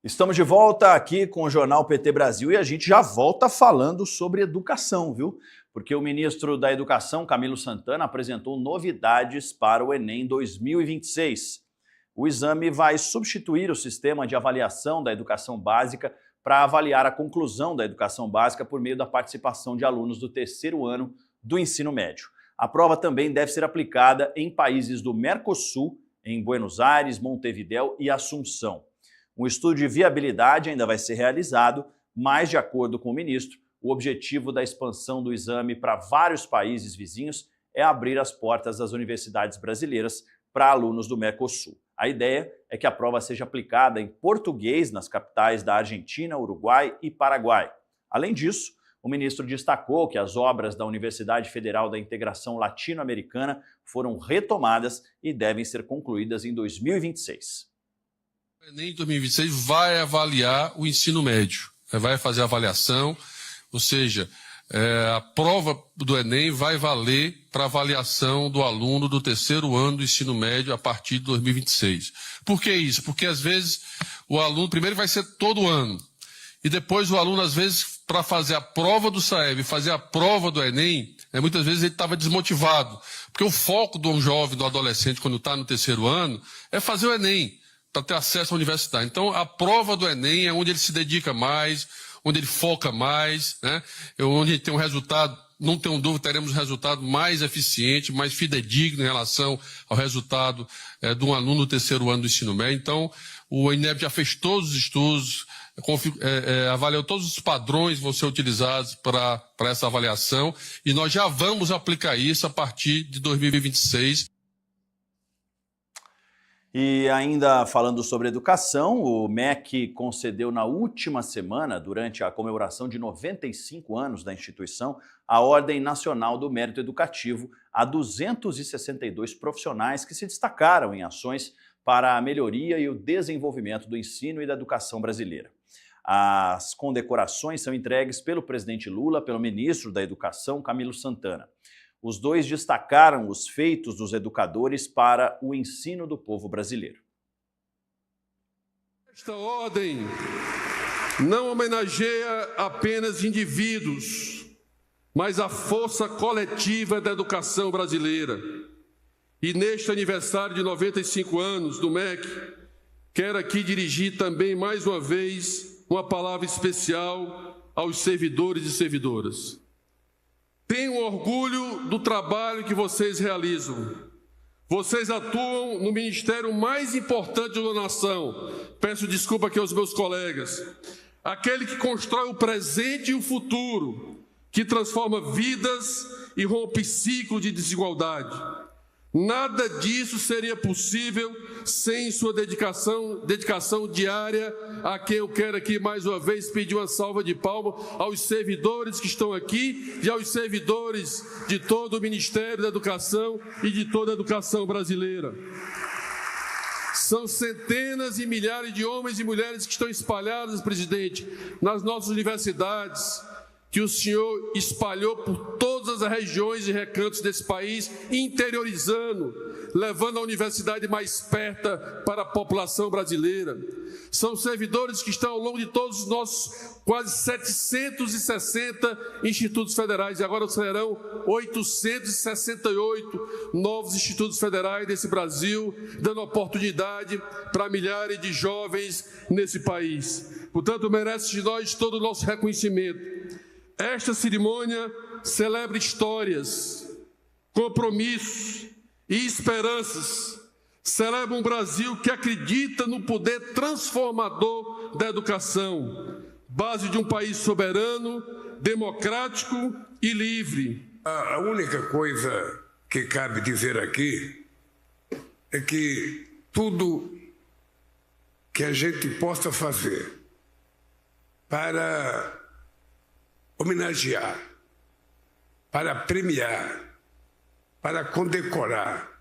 Estamos de volta aqui com o Jornal PT Brasil e a gente já volta falando sobre educação, viu? Porque o ministro da Educação, Camilo Santana, apresentou novidades para o Enem 2026. O exame vai substituir o sistema de avaliação da educação básica para avaliar a conclusão da educação básica por meio da participação de alunos do terceiro ano do ensino médio. A prova também deve ser aplicada em países do Mercosul, em Buenos Aires, Montevidéu e Assunção. Um estudo de viabilidade ainda vai ser realizado, mas, de acordo com o ministro, o objetivo da expansão do exame para vários países vizinhos é abrir as portas das universidades brasileiras para alunos do Mercosul. A ideia é que a prova seja aplicada em português nas capitais da Argentina, Uruguai e Paraguai. Além disso, o ministro destacou que as obras da Universidade Federal da Integração Latino-Americana foram retomadas e devem ser concluídas em 2026. O Enem 2026 vai avaliar o ensino médio, vai fazer a avaliação, ou seja, a prova do Enem vai valer para avaliação do aluno do terceiro ano do ensino médio a partir de 2026. Por que isso? Porque às vezes o aluno, primeiro vai ser todo ano, e depois o aluno, às vezes, para fazer a prova do SAEB e fazer a prova do Enem, muitas vezes ele estava desmotivado, porque o foco do jovem, do adolescente, quando está no terceiro ano, é fazer o Enem, para ter acesso à universidade. Então, a prova do Enem é onde ele se dedica mais, onde ele foca mais, né? Onde ele tem um resultado, não tenho dúvida, teremos um resultado mais eficiente, mais fidedigno em relação ao resultado de um aluno do terceiro ano do ensino médio. Então, o INEP já fez todos os estudos, avaliou todos os padrões que vão ser utilizados para essa avaliação, e nós já vamos aplicar isso a partir de 2026. E ainda falando sobre educação, o MEC concedeu na última semana, durante a comemoração de 95 anos da instituição, a Ordem Nacional do Mérito Educativo a 262 profissionais que se destacaram em ações para a melhoria e o desenvolvimento do ensino e da educação brasileira. As condecorações são entregues pelo presidente Lula, pelo ministro da Educação, Camilo Santana. Os dois destacaram os feitos dos educadores para o ensino do povo brasileiro. Esta ordem não homenageia apenas indivíduos, mas a força coletiva da educação brasileira. E neste aniversário de 95 anos do MEC, quero aqui dirigir também mais uma vez uma palavra especial aos servidores e servidoras. Tenho orgulho do trabalho que vocês realizam. Vocês atuam no ministério mais importante da nação. Peço desculpa aqui aos meus colegas. Aquele que constrói o presente e o futuro, que transforma vidas e rompe ciclo de desigualdade. Nada disso seria possível sem sua dedicação diária, a quem eu quero aqui mais uma vez pedir uma salva de palmas aos servidores que estão aqui e aos servidores de todo o Ministério da Educação e de toda a educação brasileira. São centenas e milhares de homens e mulheres que estão espalhados, presidente, nas nossas universidades, que o senhor espalhou por todas as regiões e recantos desse país, interiorizando, levando a universidade mais perto para a população brasileira. São servidores que estão ao longo de todos os nossos quase 760 institutos federais, e agora serão 868 novos institutos federais desse Brasil, dando oportunidade para milhares de jovens nesse país. Portanto, merece de nós todo o nosso reconhecimento. Esta cerimônia celebra histórias, compromissos e esperanças. Celebra um Brasil que acredita no poder transformador da educação, base de um país soberano, democrático e livre. A única coisa que cabe dizer aqui é que tudo que a gente possa fazer para homenagear, para premiar, para condecorar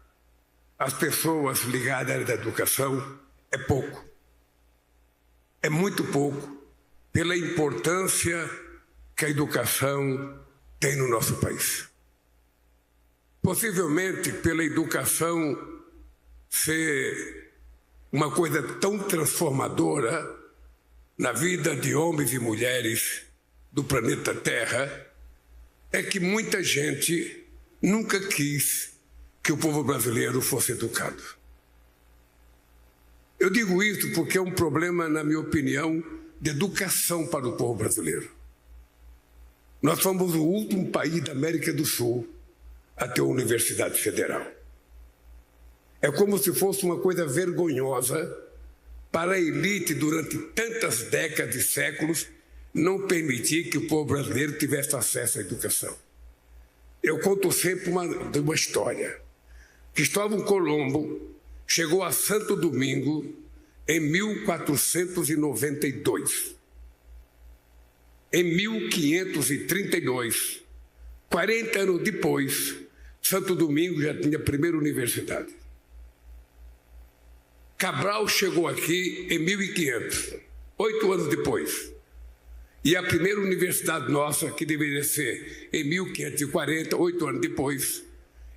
as pessoas ligadas à área da educação é pouco. É muito pouco pela importância que a educação tem no nosso país. Possivelmente pela educação ser uma coisa tão transformadora na vida de homens e mulheres do planeta Terra, é que muita gente nunca quis que o povo brasileiro fosse educado. Eu digo isso porque é um problema, na minha opinião, de educação para o povo brasileiro. Nós somos o último país da América do Sul a ter uma universidade federal. É como se fosse uma coisa vergonhosa para a elite durante tantas décadas e séculos não permitir que o povo brasileiro tivesse acesso à educação. Eu conto sempre uma história. Cristóvão Colombo chegou a Santo Domingo em 1492. Em 1532, 40 anos depois, Santo Domingo já tinha a primeira universidade. Cabral chegou aqui em 1500, 8 anos depois. E a primeira universidade nossa, que deveria ser em 1540, 8 anos depois,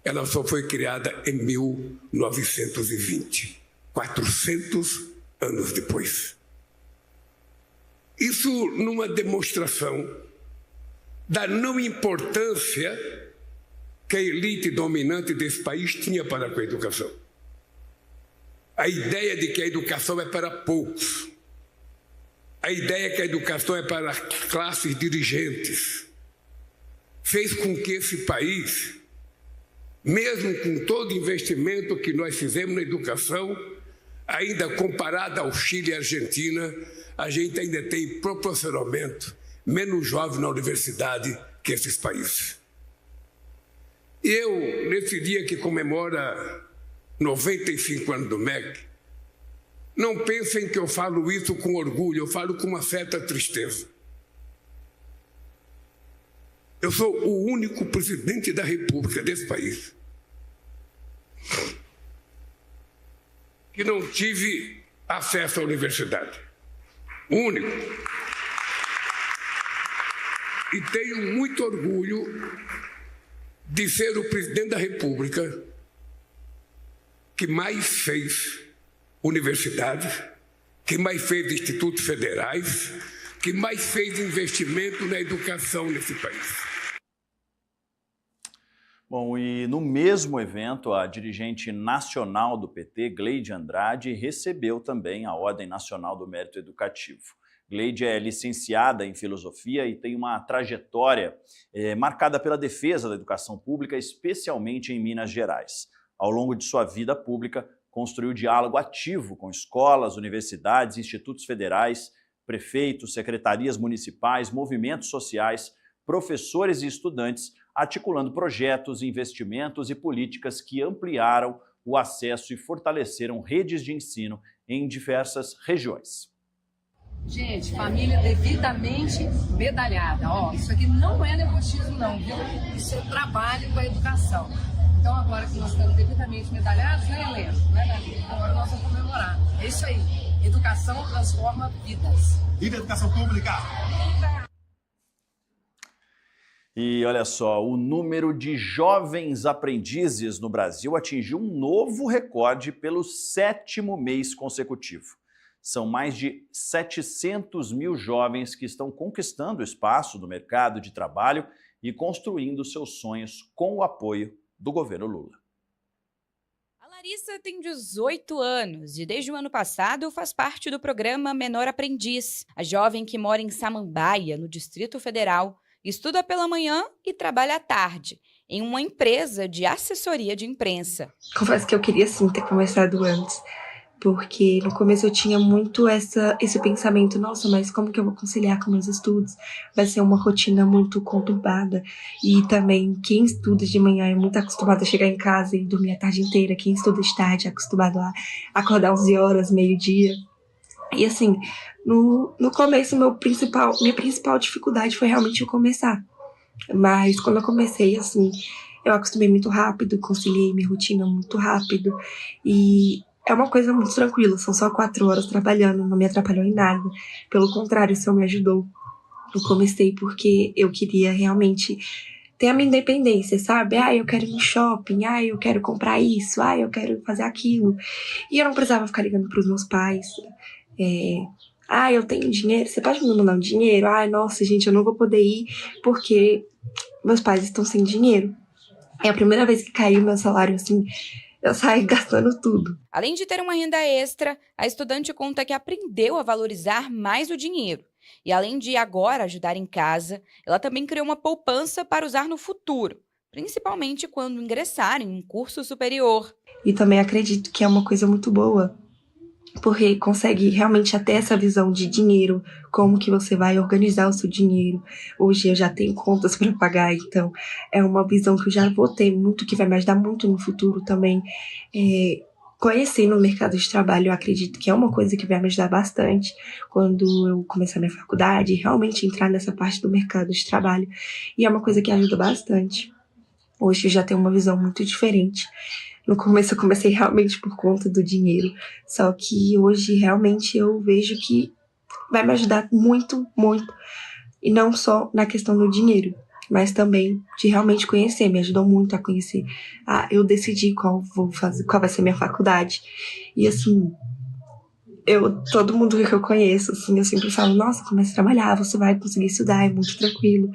ela só foi criada em 1920, 400 anos depois. Isso numa demonstração da não importância que a elite dominante desse país tinha para com a educação. A ideia de que a educação é para poucos. A ideia que a educação é para classes dirigentes. Fez com que esse país, mesmo com todo o investimento que nós fizemos na educação, ainda comparado ao Chile e à Argentina, a gente ainda tem proporcionalmente menos jovens na universidade que esses países. Eu, nesse dia que comemora 95 anos do MEC, não pensem que eu falo isso com orgulho, eu falo com uma certa tristeza. Eu sou o único presidente da República desse país que não tive acesso à universidade. O único. E tenho muito orgulho de ser o presidente da República que mais fez universidades, que mais fez institutos federais, que mais fez investimento na educação nesse país. Bom, e no mesmo evento, a dirigente nacional do PT, Gleide Andrade, recebeu também a Ordem Nacional do Mérito Educativo. Gleide é licenciada em filosofia e tem uma trajetória marcada pela defesa da educação pública, especialmente em Minas Gerais. Ao longo de sua vida pública, construiu diálogo ativo com escolas, universidades, institutos federais, prefeitos, secretarias municipais, movimentos sociais, professores e estudantes, articulando projetos, investimentos e políticas que ampliaram o acesso e fortaleceram redes de ensino em diversas regiões. Gente, família devidamente medalhada. Ó, isso aqui não é nepotismo não, viu? Isso é trabalho com a educação. Então agora que nós estamos devidamente medalhados, né, Helena? Né, Davi? Agora nós vamos comemorar. É isso aí. Educação transforma vidas. Viva a educação pública! E olha só, o número de jovens aprendizes no Brasil atingiu um novo recorde pelo 7º mês consecutivo. São mais de 700 mil jovens que estão conquistando espaço no mercado de trabalho e construindo seus sonhos com o apoio do governo Lula. A Larissa tem 18 anos e desde o ano passado faz parte do programa Menor Aprendiz. A jovem que mora em Samambaia, no Distrito Federal, estuda pela manhã e trabalha à tarde, em uma empresa de assessoria de imprensa. Confesso que eu queria sim ter começado antes, porque no começo eu tinha muito esse pensamento, nossa, mas como que eu vou conciliar com meus estudos? Vai ser uma rotina muito conturbada, e também quem estuda de manhã é muito acostumado a chegar em casa e dormir a tarde inteira, quem estuda de tarde é acostumado a acordar 11 horas, meio-dia. E assim, no começo, minha principal dificuldade foi realmente eu começar. Mas quando eu comecei, assim, eu acostumei muito rápido, conciliei minha rotina muito rápido. E é uma coisa muito tranquila, são só 4 horas trabalhando, não me atrapalhou em nada. Pelo contrário, isso me ajudou. Eu comecei porque eu queria realmente ter a minha independência, sabe? Eu quero ir no shopping, eu quero comprar isso, eu quero fazer aquilo. E eu não precisava ficar ligando para os meus pais. Eu tenho dinheiro, você pode me mandar um dinheiro? Nossa, gente, eu não vou poder ir porque meus pais estão sem dinheiro. É a primeira vez que caiu meu salário, assim, eu saí gastando tudo. Além de ter uma renda extra, a estudante conta que aprendeu a valorizar mais o dinheiro. E além de agora ajudar em casa, ela também criou uma poupança para usar no futuro, principalmente quando ingressar em um curso superior. E também acredito que é uma coisa muito boa, porque consegue realmente até essa visão de dinheiro, como que você vai organizar o seu dinheiro. Hoje eu já tenho contas para pagar, então é uma visão que eu já vou ter muito, que vai me ajudar muito no futuro também. conhecer no mercado de trabalho, eu acredito que é uma coisa que vai me ajudar bastante quando eu começar minha faculdade, realmente entrar nessa parte do mercado de trabalho. E é uma coisa que ajuda bastante. Hoje eu já tenho uma visão muito diferente. No começo eu comecei realmente por conta do dinheiro, só que hoje realmente eu vejo que vai me ajudar muito, muito. E não só na questão do dinheiro, mas também de realmente conhecer. Me ajudou muito a conhecer. Eu decidi qual vai ser minha faculdade. E assim, todo mundo que eu conheço, assim, eu sempre falo, nossa, comece a trabalhar, você vai conseguir estudar, é muito tranquilo.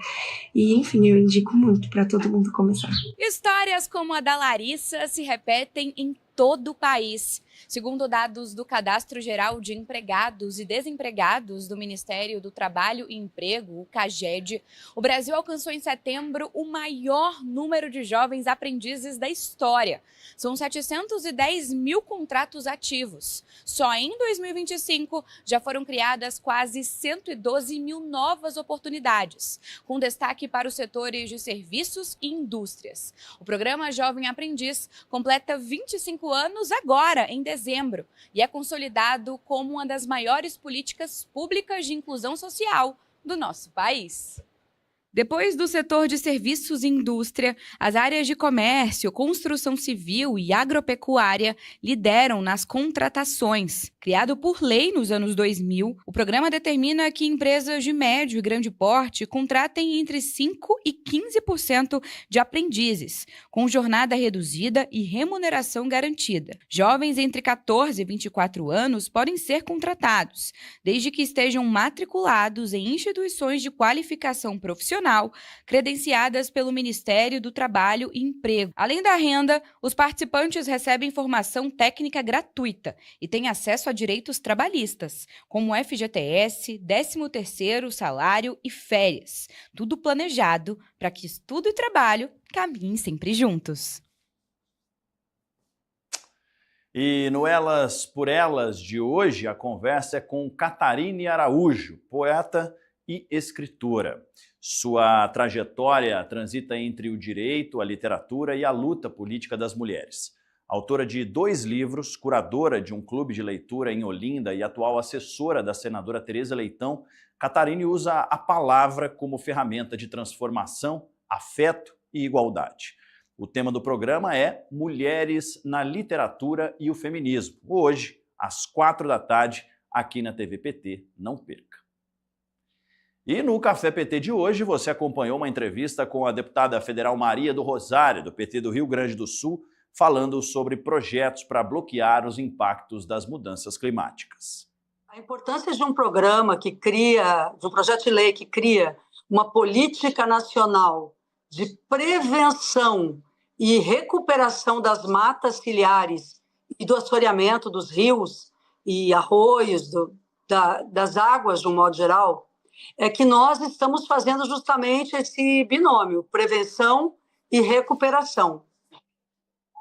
E enfim, eu indico muito para todo mundo começar. Histórias como a da Larissa se repetem em todo o país. Segundo dados do Cadastro Geral de Empregados e Desempregados do Ministério do Trabalho e Emprego, o CAGED, o Brasil alcançou em setembro o maior número de jovens aprendizes da história. São 710 mil contratos ativos. Só em 2025 já foram criadas quase 112 mil novas oportunidades, com destaque para os setores de serviços e indústrias. O programa Jovem Aprendiz completa 25 anos agora, em dezembro, e é consolidado como uma das maiores políticas públicas de inclusão social do nosso país. Depois do setor de serviços e indústria, as áreas de comércio, construção civil e agropecuária lideram nas contratações. Criado por lei nos anos 2000, o programa determina que empresas de médio e grande porte contratem entre 5% e 15% de aprendizes, com jornada reduzida e remuneração garantida. Jovens entre 14 e 24 anos podem ser contratados, desde que estejam matriculados em instituições de qualificação profissional credenciadas pelo Ministério do Trabalho e Emprego. Além da renda, os participantes recebem formação técnica gratuita e têm acesso a direitos trabalhistas, como FGTS, 13º salário e férias. Tudo planejado para que estudo e trabalho caminhem sempre juntos. E no Elas por Elas de hoje, a conversa é com Catarine Araújo, poeta e escritora. Sua trajetória transita entre o direito, a literatura e a luta política das mulheres. Autora de 2 livros, curadora de um clube de leitura em Olinda e atual assessora da senadora Tereza Leitão, Catarine usa a palavra como ferramenta de transformação, afeto e igualdade. O tema do programa é Mulheres na Literatura e o Feminismo. Hoje, às 4 da tarde, aqui na TV PT. Não perca. E no Café PT de hoje, você acompanhou uma entrevista com a deputada federal Maria do Rosário, do PT do Rio Grande do Sul, falando sobre projetos para bloquear os impactos das mudanças climáticas. A importância de um programa de um projeto de lei que cria uma política nacional de prevenção e recuperação das matas ciliares e do assoreamento dos rios e arroios, das águas de um modo geral, é que nós estamos fazendo justamente esse binômio, prevenção e recuperação.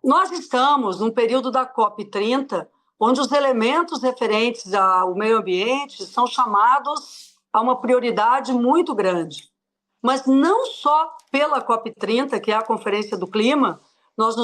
Nós estamos num período da COP30, onde os elementos referentes ao meio ambiente são chamados a uma prioridade muito grande. Mas não só pela COP30, que é a Conferência do Clima, nós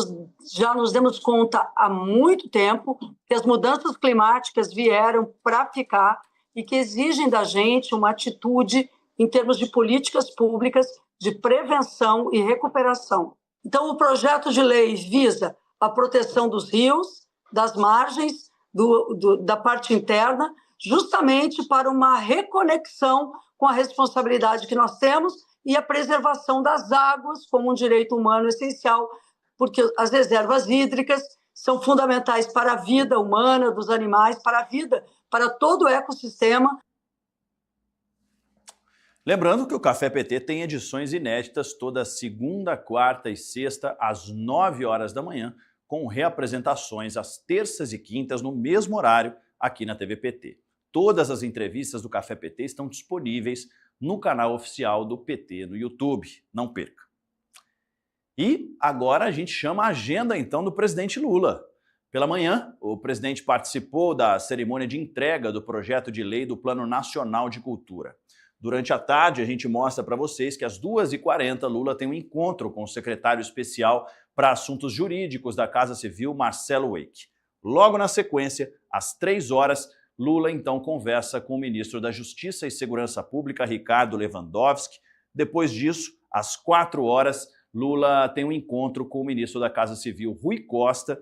já nos demos conta há muito tempo que as mudanças climáticas vieram para ficar e que exigem da gente uma atitude em termos de políticas públicas de prevenção e recuperação. Então, o projeto de lei visa a proteção dos rios, das margens, da parte interna, justamente para uma reconexão com a responsabilidade que nós temos e a preservação das águas como um direito humano essencial, porque as reservas hídricas são fundamentais para a vida humana, dos animais, para a vida, para todo o ecossistema. Lembrando que o Café PT tem edições inéditas toda segunda, quarta e sexta, às 9 horas da manhã, com reapresentações às terças e quintas, no mesmo horário, aqui na TV PT. Todas as entrevistas do Café PT estão disponíveis no canal oficial do PT no YouTube. Não perca. E agora a gente chama a agenda, então, do presidente Lula. Pela manhã, o presidente participou da cerimônia de entrega do projeto de lei do Plano Nacional de Cultura. Durante a tarde, a gente mostra para vocês que às 2h40, Lula tem um encontro com o secretário especial para assuntos jurídicos da Casa Civil, Marcelo Wake. Logo na sequência, às 3 horas, Lula então conversa com o ministro da Justiça e Segurança Pública, Ricardo Lewandowski. Depois disso, às 4 horas, Lula tem um encontro com o ministro da Casa Civil, Rui Costa.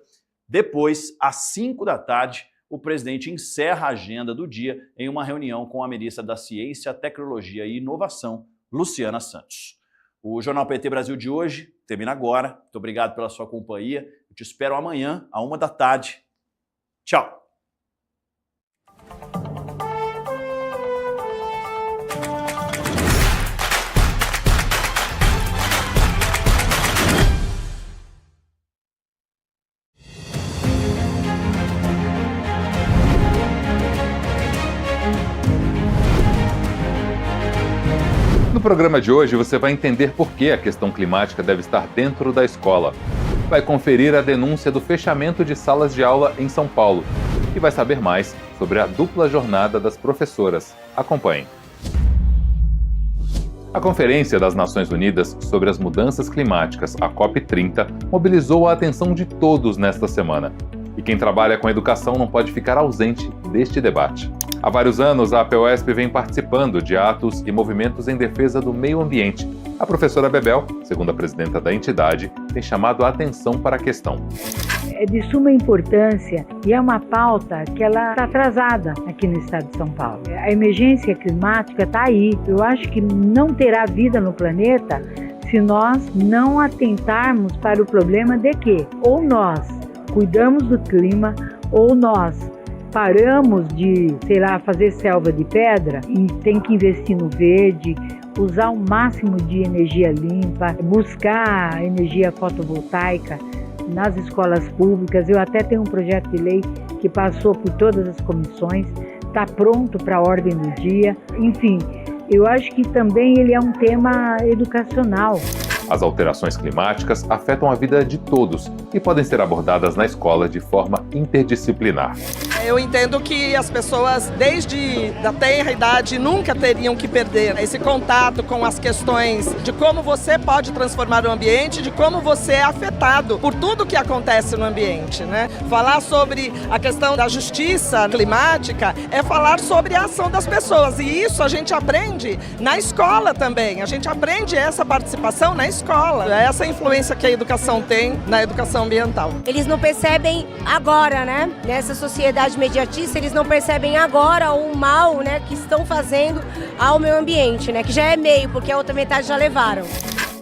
Depois, às 5 da tarde, o presidente encerra a agenda do dia em uma reunião com a ministra da Ciência, Tecnologia e Inovação, Luciana Santos. O Jornal PT Brasil de hoje termina agora. Muito obrigado pela sua companhia. Eu te espero amanhã, à 1 da tarde. Tchau! No programa de hoje, você vai entender por que a questão climática deve estar dentro da escola. Vai conferir a denúncia do fechamento de salas de aula em São Paulo. E vai saber mais sobre a dupla jornada das professoras. Acompanhe. A Conferência das Nações Unidas sobre as Mudanças Climáticas, a COP30, mobilizou a atenção de todos nesta semana. E quem trabalha com a educação não pode ficar ausente deste debate. Há vários anos, a APOESP vem participando de atos e movimentos em defesa do meio ambiente. A professora Bebel, segundo a presidenta da entidade, tem chamado a atenção para a questão. É de suma importância e é uma pauta que ela está atrasada aqui no estado de São Paulo. A emergência climática está aí. Eu acho que não terá vida no planeta se nós não atentarmos para o problema de que ou nós cuidamos do clima ou nós paramos de, fazer selva de pedra e tem que investir no verde, usar o máximo de energia limpa, buscar energia fotovoltaica nas escolas públicas. Eu até tenho um projeto de lei que passou por todas as comissões, está pronto para a ordem do dia. Enfim, eu acho que também ele é um tema educacional. As alterações climáticas afetam a vida de todos e podem ser abordadas na escola de forma interdisciplinar. Eu entendo que as pessoas, desde a tenra idade, nunca teriam que perder esse contato com as questões de como você pode transformar o ambiente, de como você é afetado por tudo que acontece no ambiente, né? Falar sobre a questão da justiça climática é falar sobre a ação das pessoas, e isso a gente aprende na escola também. A gente aprende essa participação na escola, essa influência que a educação tem na educação ambiental. Eles não percebem agora, né? Nessa sociedade imediatista, eles não percebem agora o mal, né, que estão fazendo ao meio ambiente, né, que já é meio, porque a outra metade já levaram.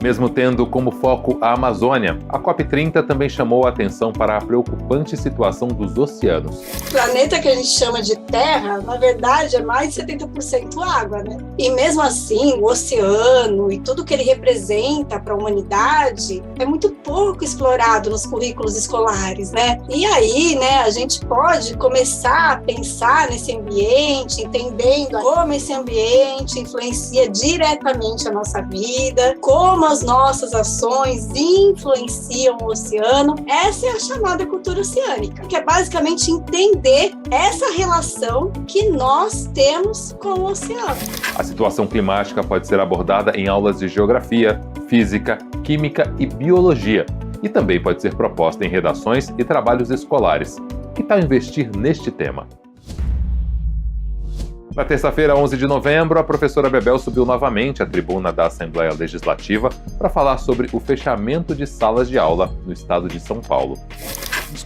Mesmo tendo como foco a Amazônia, a COP30 também chamou a atenção para a preocupante situação dos oceanos. O planeta que a gente chama de Terra, na verdade, é mais de 70% água, né? E mesmo assim, o oceano e tudo que ele representa para a humanidade é muito pouco explorado nos currículos escolares, né? E aí, né, a gente pode começar a pensar nesse ambiente, entendendo como esse ambiente influencia diretamente a nossa vida, como as nossas ações influenciam o oceano. Essa é a chamada cultura oceânica, que é basicamente entender essa relação que nós temos com o oceano. A situação climática pode ser abordada em aulas de geografia, física, química e biologia, e também pode ser proposta em redações e trabalhos escolares. Que tal investir neste tema? Na terça-feira, 11 de novembro, a professora Bebel subiu novamente à tribuna da Assembleia Legislativa para falar sobre o fechamento de salas de aula no estado de São Paulo.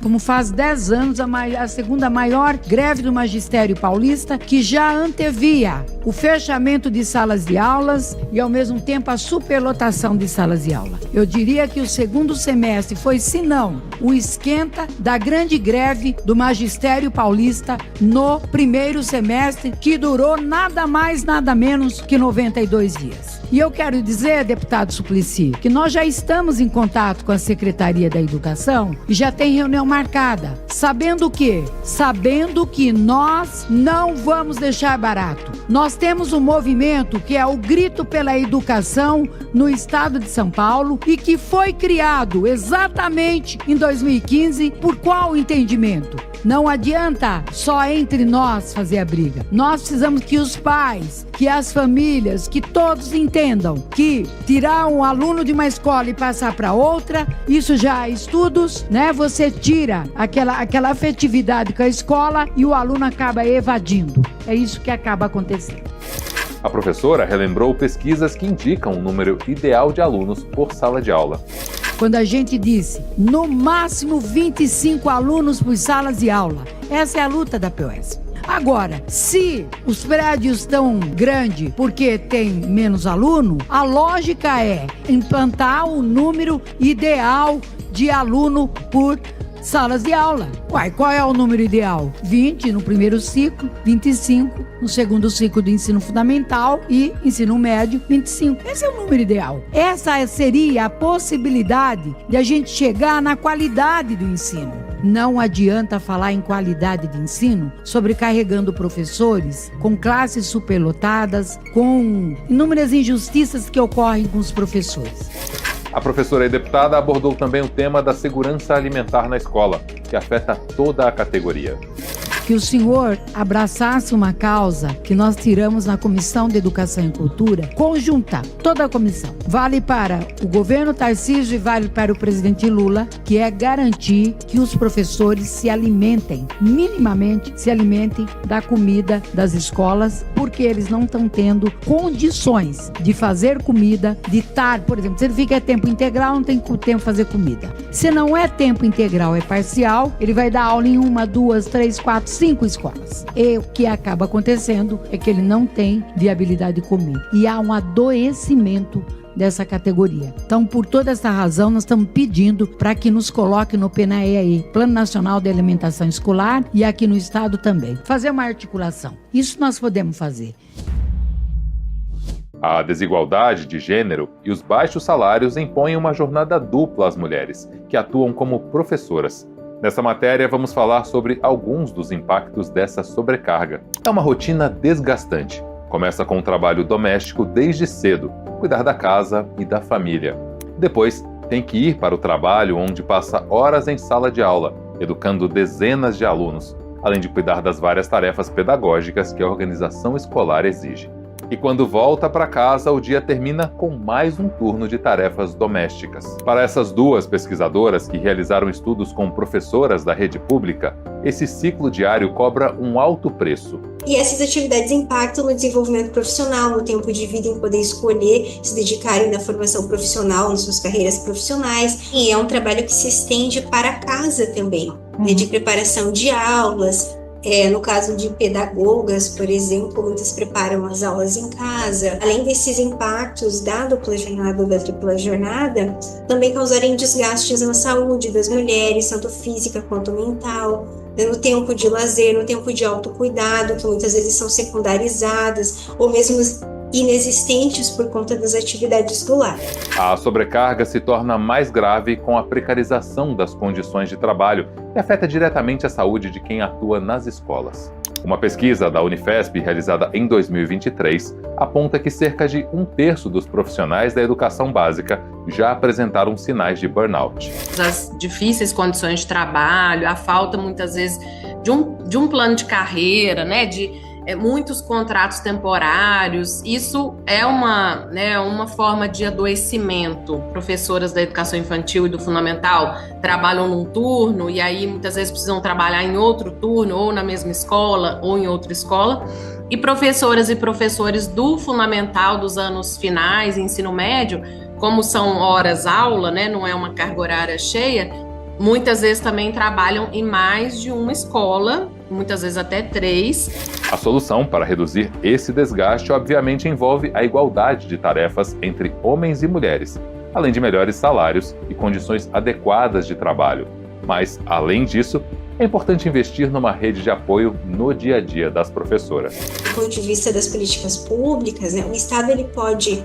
Como faz 10 anos, a segunda maior greve do magistério paulista, que já antevia o fechamento de salas de aulas e, ao mesmo tempo, a superlotação de salas de aula. Eu diria que o segundo semestre foi, se não, o esquenta da grande greve do magistério paulista no primeiro semestre, que durou nada mais, nada menos que 92 dias. E eu quero dizer, deputado Suplicy, que nós já estamos em contato com a Secretaria da Educação e já tem reunião marcada. Sabendo o quê? Sabendo que nós não vamos deixar barato. Nós temos um movimento que é o Grito pela Educação no estado de São Paulo e que foi criado exatamente em 2015 por qual entendimento? Não adianta só entre nós fazer a briga. Nós precisamos que os pais, que as famílias, que todos entendam que tirar um aluno de uma escola e passar para outra, isso já há estudos, né? Você tira aquela afetividade com a escola e o aluno acaba evadindo. É isso que acaba acontecendo. A professora relembrou pesquisas que indicam um número ideal de alunos por sala de aula. Quando a gente disse, no máximo 25 alunos por salas de aula. Essa é a luta da POS. Agora, se os prédios estão grandes porque tem menos aluno, a lógica é implantar o número ideal de aluno por salas de aula. Qual é o número ideal? 20 no primeiro ciclo, 25 no segundo ciclo do ensino fundamental e ensino médio, 25. Esse é o número ideal. Essa seria a possibilidade de a gente chegar na qualidade do ensino. Não adianta falar em qualidade de ensino sobrecarregando professores, com classes superlotadas, com inúmeras injustiças que ocorrem com os professores. A professora e deputada abordou também o tema da segurança alimentar na escola, que afeta toda a categoria. Que o senhor abraçasse uma causa que nós tiramos na Comissão de Educação e Cultura, conjunta, toda a comissão. Vale para o governo Tarcísio e vale para o presidente Lula, que é garantir que os professores se alimentem, minimamente se alimentem da comida das escolas, porque eles não estão tendo condições de fazer comida, de estar, por exemplo, se ele fica tempo integral, não tem tempo para fazer comida. Se não é tempo integral, é parcial, ele vai dar aula em 1, 2, 3, 4, 5 escolas. E o que acaba acontecendo é que ele não tem viabilidade de comer. E há um adoecimento dessa categoria. Então, por toda essa razão, nós estamos pedindo para que nos coloque no PNAE, Plano Nacional de Alimentação Escolar, e aqui no Estado também. Fazer uma articulação. Isso nós podemos fazer. A desigualdade de gênero e os baixos salários impõem uma jornada dupla às mulheres, que atuam como professoras. Nessa matéria, vamos falar sobre alguns dos impactos dessa sobrecarga. É uma rotina desgastante. Começa com o trabalho doméstico desde cedo, cuidar da casa e da família. Depois, tem que ir para o trabalho, onde passa horas em sala de aula, educando dezenas de alunos, além de cuidar das várias tarefas pedagógicas que a organização escolar exige. E quando volta para casa, o dia termina com mais um turno de tarefas domésticas. Para essas duas pesquisadoras que realizaram estudos com professoras da rede pública, esse ciclo diário cobra um alto preço. E essas atividades impactam no desenvolvimento profissional, no tempo de vida em poder escolher se dedicarem na formação profissional, nas suas carreiras profissionais. E é um trabalho que se estende para casa também, né, de preparação de aulas. No caso de pedagogas, por exemplo, muitas preparam as aulas em casa. Além desses impactos da dupla jornada ou da tripla jornada, também causarem desgastes na saúde das mulheres, tanto física quanto mental, no tempo de lazer, no tempo de autocuidado, que muitas vezes são secundarizadas ou mesmo inexistentes por conta das atividades escolares. A sobrecarga se torna mais grave com a precarização das condições de trabalho e afeta diretamente a saúde de quem atua nas escolas. Uma pesquisa da Unifesp, realizada em 2023, aponta que cerca de 1/3 dos profissionais da educação básica já apresentaram sinais de burnout. As difíceis condições de trabalho, a falta muitas vezes de um plano de carreira, né, de muitos contratos temporários, isso é uma forma de adoecimento. Professoras da educação infantil e do fundamental trabalham num turno e aí muitas vezes precisam trabalhar em outro turno, ou na mesma escola, ou em outra escola. E professoras e professores do fundamental, dos anos finais, ensino médio, como são horas-aula, né, não é uma carga horária cheia, muitas vezes também trabalham em mais de uma escola, muitas vezes até 3. A solução para reduzir esse desgaste obviamente envolve a igualdade de tarefas entre homens e mulheres, além de melhores salários e condições adequadas de trabalho. Mas, além disso, é importante investir numa rede de apoio no dia a dia das professoras. Do ponto de vista das políticas públicas, o Estado ele pode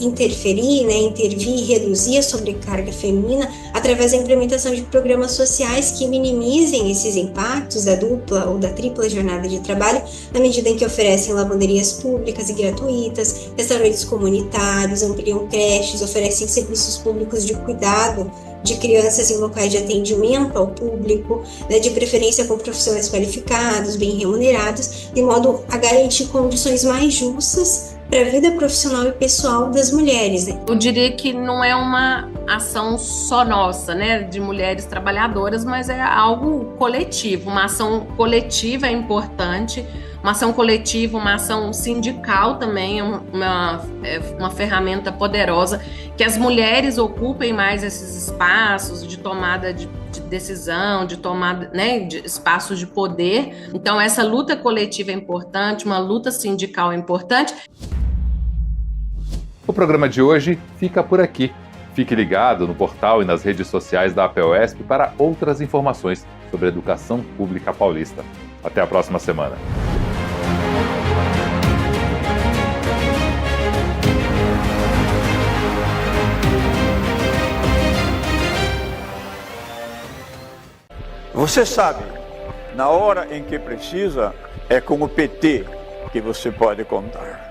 interferir, intervir e reduzir a sobrecarga feminina através da implementação de programas sociais que minimizem esses impactos da dupla ou da tripla jornada de trabalho, na medida em que oferecem lavanderias públicas e gratuitas, restaurantes comunitários, ampliam creches, oferecem serviços públicos de cuidado de crianças em locais de atendimento ao público, né, de preferência com profissionais qualificados, bem remunerados, de modo a garantir condições mais justas para a vida profissional e pessoal das mulheres. Né? Eu diria que não é uma ação só nossa, né, de mulheres trabalhadoras, mas é algo coletivo. Uma ação coletiva é importante, uma ação coletiva, uma ação sindical também é uma ferramenta poderosa, que as mulheres ocupem mais esses espaços de tomada de decisão, de tomada, né, de espaços de poder. Então essa luta coletiva é importante, uma luta sindical é importante. O programa de hoje fica por aqui. Fique ligado no portal e nas redes sociais da APUESP para outras informações sobre a educação pública paulista. Até a próxima semana. Você sabe, na hora em que precisa, é com o PT que você pode contar.